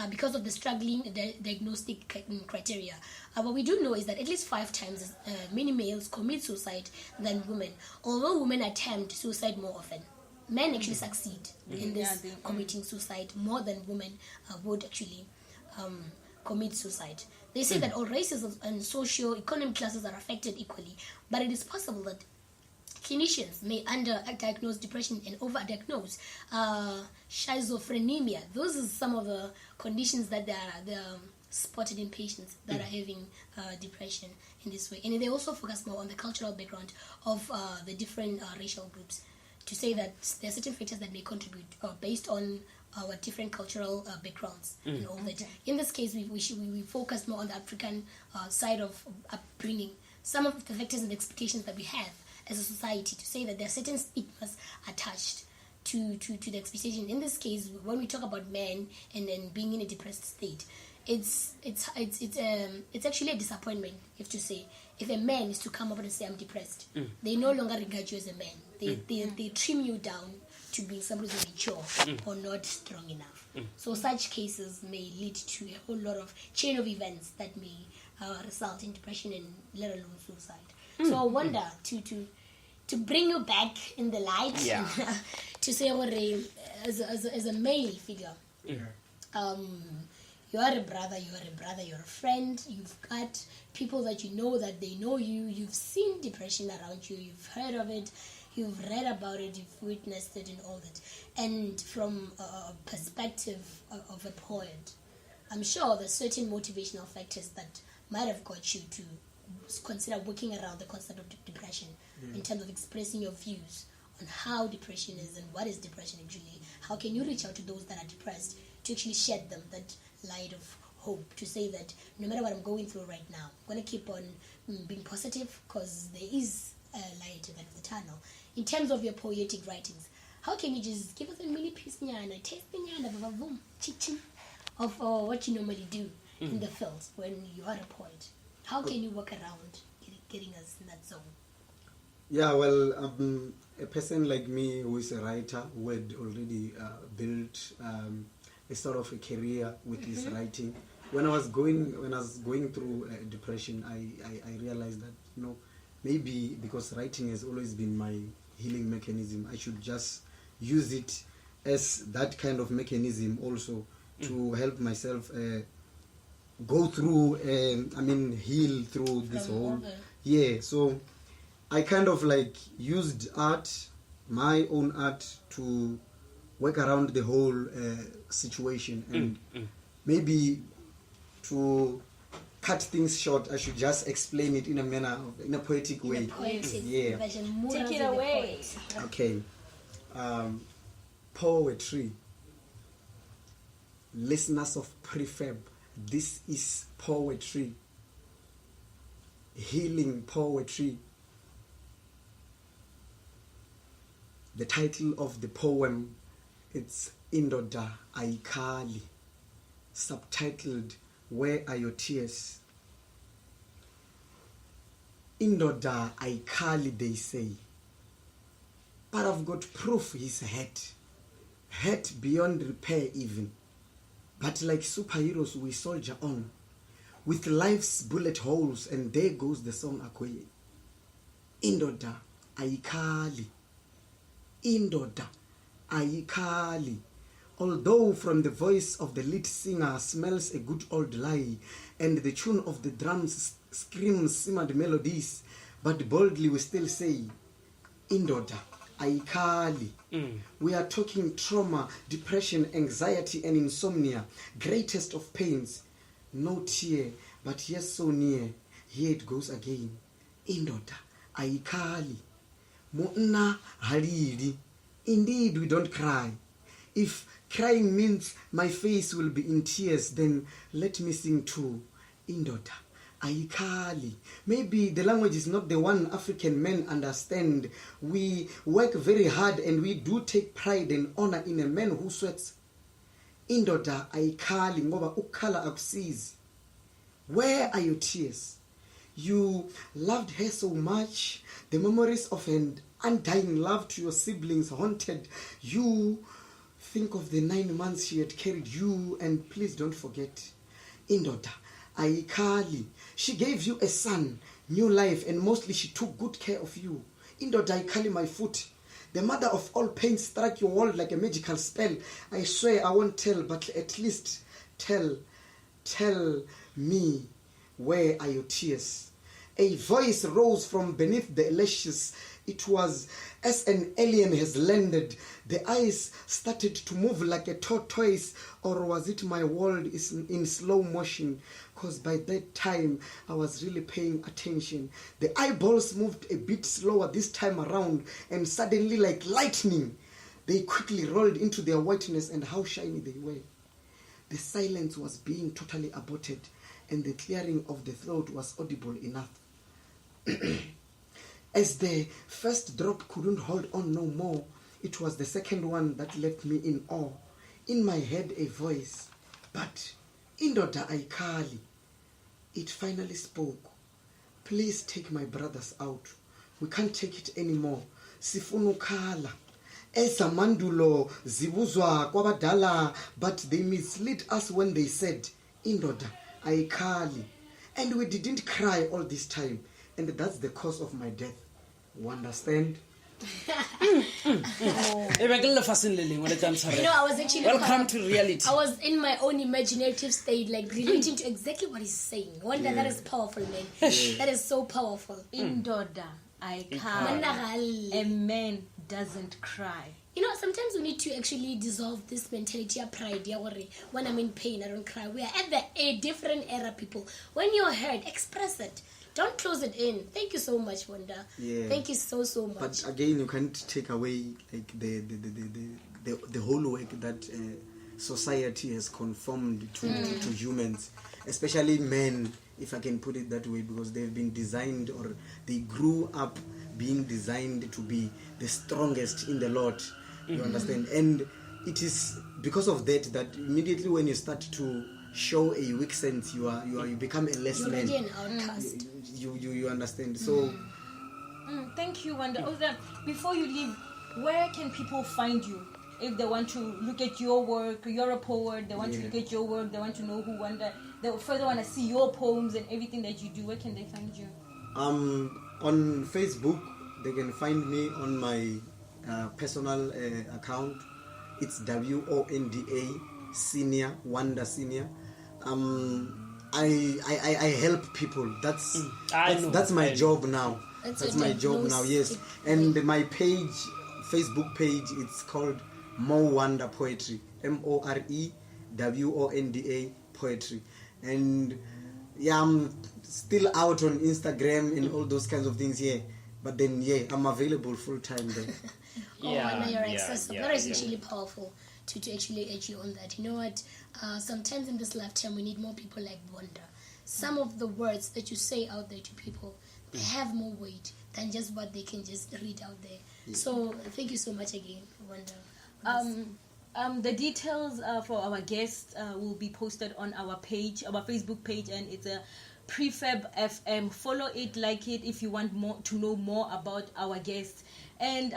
because of the struggling diagnostic criteria. What we do know is that at least 5 times many males commit suicide than women, although women attempt suicide more often. Men actually succeed in this committing suicide more than women would actually commit suicide. They say that all races and socio-economic classes are affected equally, but it is possible that clinicians may underdiagnose depression and overdiagnose schizophrenia. Those are some of the conditions that they are spotted in patients that are having depression in this way. And they also focus more on the cultural background of the different racial groups, to say that there are certain factors that may contribute based on our different cultural backgrounds and all that. In this case, we focus more on the African side of upbringing, some of the factors and expectations that we have as a society, to say that there are certain stigmas attached to the expectation. In this case, when we talk about men and then being in a depressed state, it's actually a disappointment, if to say, if a man is to come up and say I'm depressed, they no longer regard you as a man. They trim you down to being somebody who's mature or not strong enough. So such cases may lead to a whole lot of chain of events that may result in depression and let alone suicide. So I wonder to bring you back in the light, to say, as a male figure, you are a brother, you're a friend, you've got people that you know that they know you, you've seen depression around you, you've heard of it, you've read about it, you've witnessed it and all that. And from a perspective of a poet, I'm sure there's certain motivational factors that might have got you to consider working around the concept of depression in terms of expressing your views on how depression is and what is depression actually. How can you reach out to those that are depressed to actually shed them that light of hope, to say that no matter what I'm going through right now, I'm going to keep on being positive because there is a light at the end of the tunnel. In terms of your poetic writings, how can you just give us a mini piece, a tasting of what you normally do in the field when you are a poet? How can you work around getting us in that zone? Yeah, well, a person like me who is a writer who had already built a sort of a career with his writing. When I was going through depression, I realized that maybe because writing has always been my healing mechanism, I should just use it as that kind of mechanism also to help myself go through, heal through this whole. Yeah, so I kind of like used art, my own art, to work around the whole situation. And maybe to cut things short, I should just explain it in a manner, in a poetic way. Yeah. Take it away. Okay. Poetry. Listeners of Prefab, this is poetry. Healing poetry. The title of the poem, it's Indoda Aikali, subtitled Where Are Your Tears? Indoda Aikali, they say, but I've got proof he's hurt beyond repair even. But like superheroes we soldier on, with life's bullet holes, and there goes the song Akwe. Indoda Aikali. Indoda Aikali. Although from the voice of the lead singer smells a good old lie, and the tune of the drums screams simmered melodies, but boldly we still say, Indoda Aikali. We are talking trauma, depression, anxiety, and insomnia, greatest of pains. No tear, but yes, so near. Here it goes again. Indoda Aikali. Mona halili. Indeed, we don't cry. If crying means my face will be in tears, then let me sing too. Indoda Aikali. Maybe the language is not the one African men understand. We work very hard and we do take pride and honor in a man who sweats. Indoda Aikali ngoba ukhala akusizi. Where are your tears? You loved her so much. The memories of an undying love to your siblings haunted you. Think of the 9 months she had carried you, and please don't forget, Indoda Aikali. She gave you a son, new life, and mostly she took good care of you. Indoda Aikali, my foot. The mother of all pain struck your world like a magical spell. I swear I won't tell, but at least tell me, where are your tears? A voice rose from beneath the lashes. It was as an alien has landed. The eyes started to move like a tortoise, or was it my world is in slow motion? Because by that time, I was really paying attention. The eyeballs moved a bit slower this time around, and suddenly, like lightning, they quickly rolled into their whiteness, and how shiny they were. The silence was being totally aborted, and the clearing of the throat was audible enough. As the first drop couldn't hold on no more, it was the second one that left me in awe. In my head a voice, but Indoda Aikali. It finally spoke. Please take my brothers out. We can't take it anymore. Sifunu kala. Ezamandulo zibuzwa kwabadala, but they misled us when they said Indoda Aikali. And we didn't cry all this time. And that's the cause of my death. You understand? I was actually welcome to reality. I was in my own imaginative state, like relating to exactly what he's saying. Wonder that is powerful, man. That is so powerful. Indoda I can't. A man doesn't cry. You know, sometimes we need to actually dissolve this mentality of pride. When I'm in pain, I don't cry. We are at a different era, people. When you're hurt, express it. Don't close it in. Thank you so much, Wanda. Yeah. Thank you so much. But again, you can't take away like the whole work that society has conformed to humans, especially men, if I can put it that way, because they've been designed, or they grew up being designed to be the strongest in the Lord. You understand? And it is because of that immediately when you start to show a weak sense, you become a less man. You're an outcast. You understand? So thank you, Wanda. Before you leave, where can people find you if they want to look at your work? You're a poet. They want to look at your work. They want to know who Wanda. They further want to see your poems and everything that you do. Where can they find you? On Facebook, they can find me on my personal account. It's WONDA Senior, Wanda Senior. I help people. That's my job now. That's my job now. Yes, and my page, Facebook page, it's called Mo Wanda Poetry. MOREWONDA Poetry. And I'm still out on Instagram and all those kinds of things here. But then I'm available full time there. Wanda, you're accessible. That is actually powerful to actually edge you on that. You know what? Sometimes in this lifetime we need more people like Wanda. Some of the words that you say out there to people, they have more weight than just what they can just read out there. Yeah. So thank you so much again, Wanda. The details for our guests will be posted on our page, our Facebook page, and it's a Prefab FM. Follow it, like it if you want to know more about our guests. And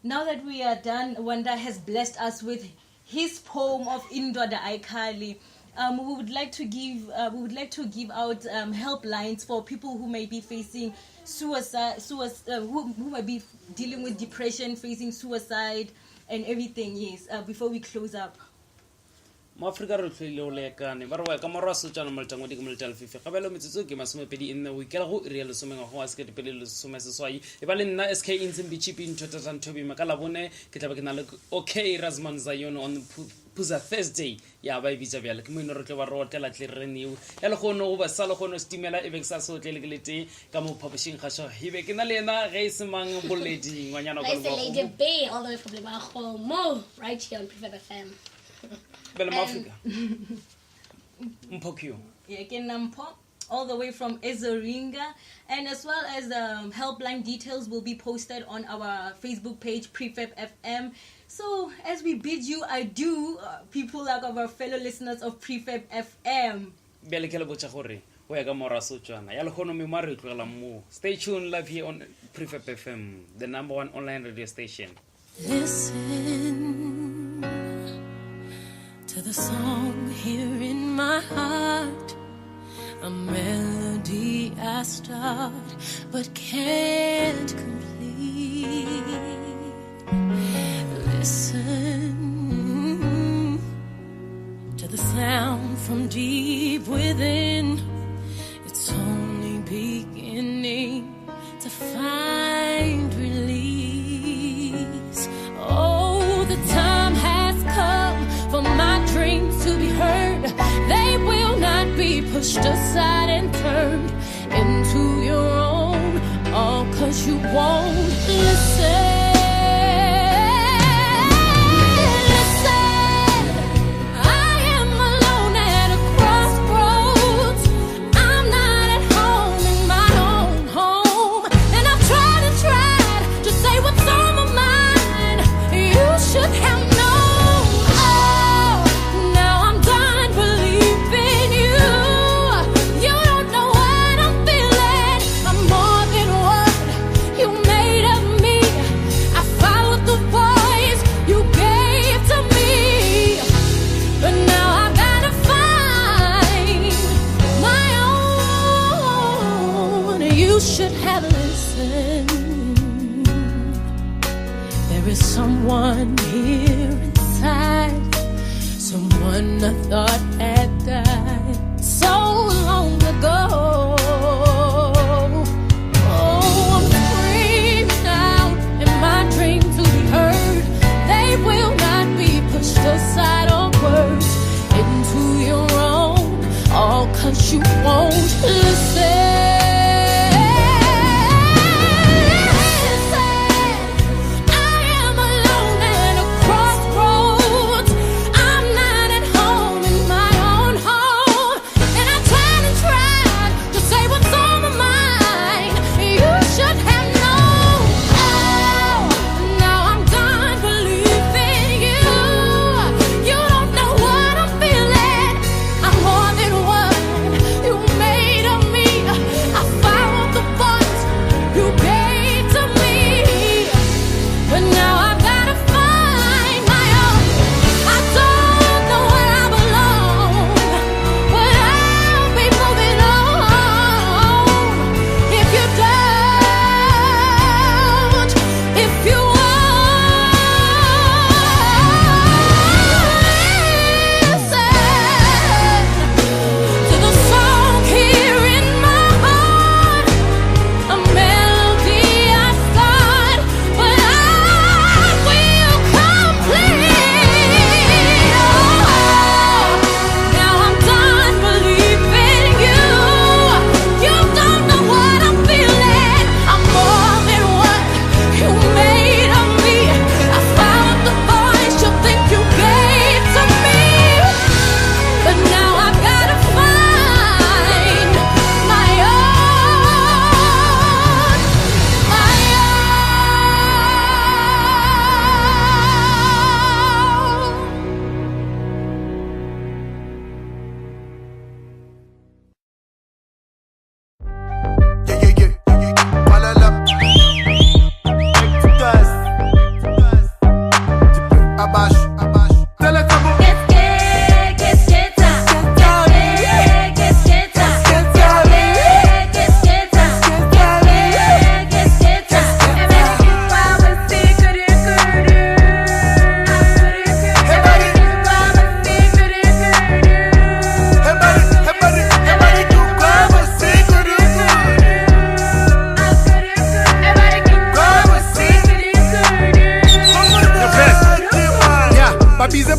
now that we are done, Wanda has blessed us with his poem of Indoda Aikali. We would like to give out helplines for people who may be facing suicide, who may be dealing with depression, facing suicide, and everything. Yes. Before we close up. Africa re tlile o lekane ba re wa ka morwa so tsana moltang wa dikomoltal fifi gabelo metsotso ke masomepedi enne o ikela go iriela somenga go aske dipele le someseswai e ba le nna SK Intsimbi Chipi Ntota Tantobi makala bone ke tla ba ke na le okay Razman Zion on Puza Thursday ya ba bitsa bjale ke mo ino re tlo ba rotela tle re neu ya le gono go ba sala gono stimela e beksa so tle le lete ka mo publishing kgasho hibe ke na le ena ge se mang boledi ngwanyana go go Lady B all the way from Libago mo right here on Prefab FM. All the way from Ezoringa, and as well as helpline details will be posted on our Facebook page Prefab FM. So as we bid you adieu, people like our fellow listeners of Prefab FM. Stay tuned live here on Prefab FM, the number one online radio station. Listen to the song here in my heart, a melody I start but can't complete. Listen to the sound from deep within. It's only beginning to find release. Oh, the time has come for my dreams to be heard. They will not be pushed aside and turned into your own, all 'cause you won't listen. Someone here inside, someone I thought had died so long ago. Oh, I'm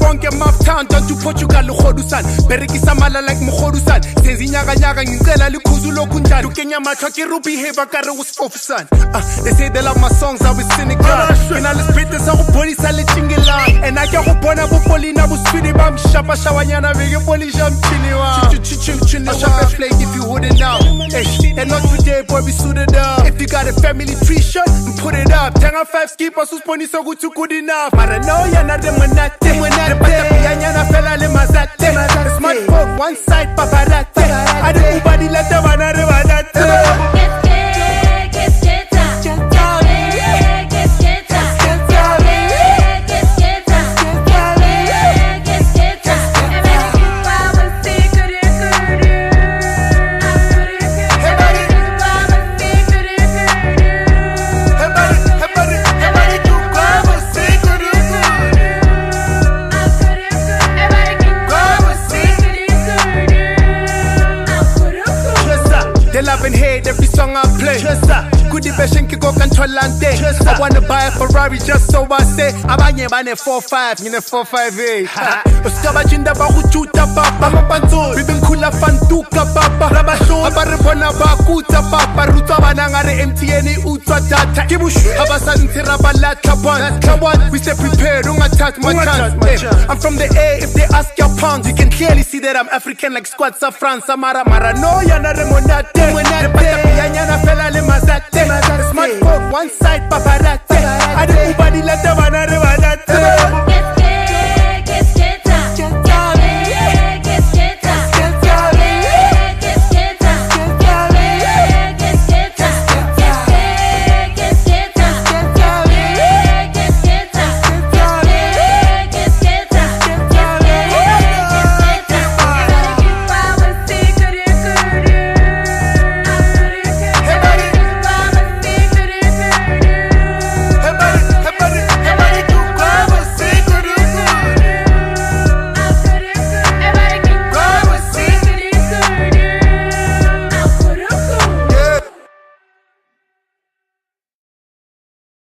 bonke mouth town down to Portugal Khodusan berekisa mala like Mkhodusan senzinyaka nyaka ngicela likhuzu lokunjani ukenya mathwa ke ruby heba kare usfofusan they say they love my songs I was cynical mina lesiphethe sa go bonisa le chingelang and I ke go bona bo polina bo sweetie bam shapa shawanyana beke polisha mchini wa chini shapa flake if you holding out and not today boy we suited up if you got a family tree shot put it up tanga 5 skipper susponisa ukuthi good enough mara no yana de monate yana fela le mazate smartphone one side paparazzi I do nobody let the bana re badate every song I play. Good passion ki go controlante. I wanna buy a Ferrari just so I say abanye bane 45 ngine 458. Uskaba jinda ba kuchuta papa mapanzo bibin khula fantuka papa rabasho abare bona ba kutsa papa rutwa bana ngare MTN utswa data kibushu abasantira balatha one we stay prepared ungathath my chance. I'm from the A if they ask your pounds you can clearly see that I'm African like squads of France mara no yana remonate yana fela le mazate smartphone one side paparazzi I do nobody let the bana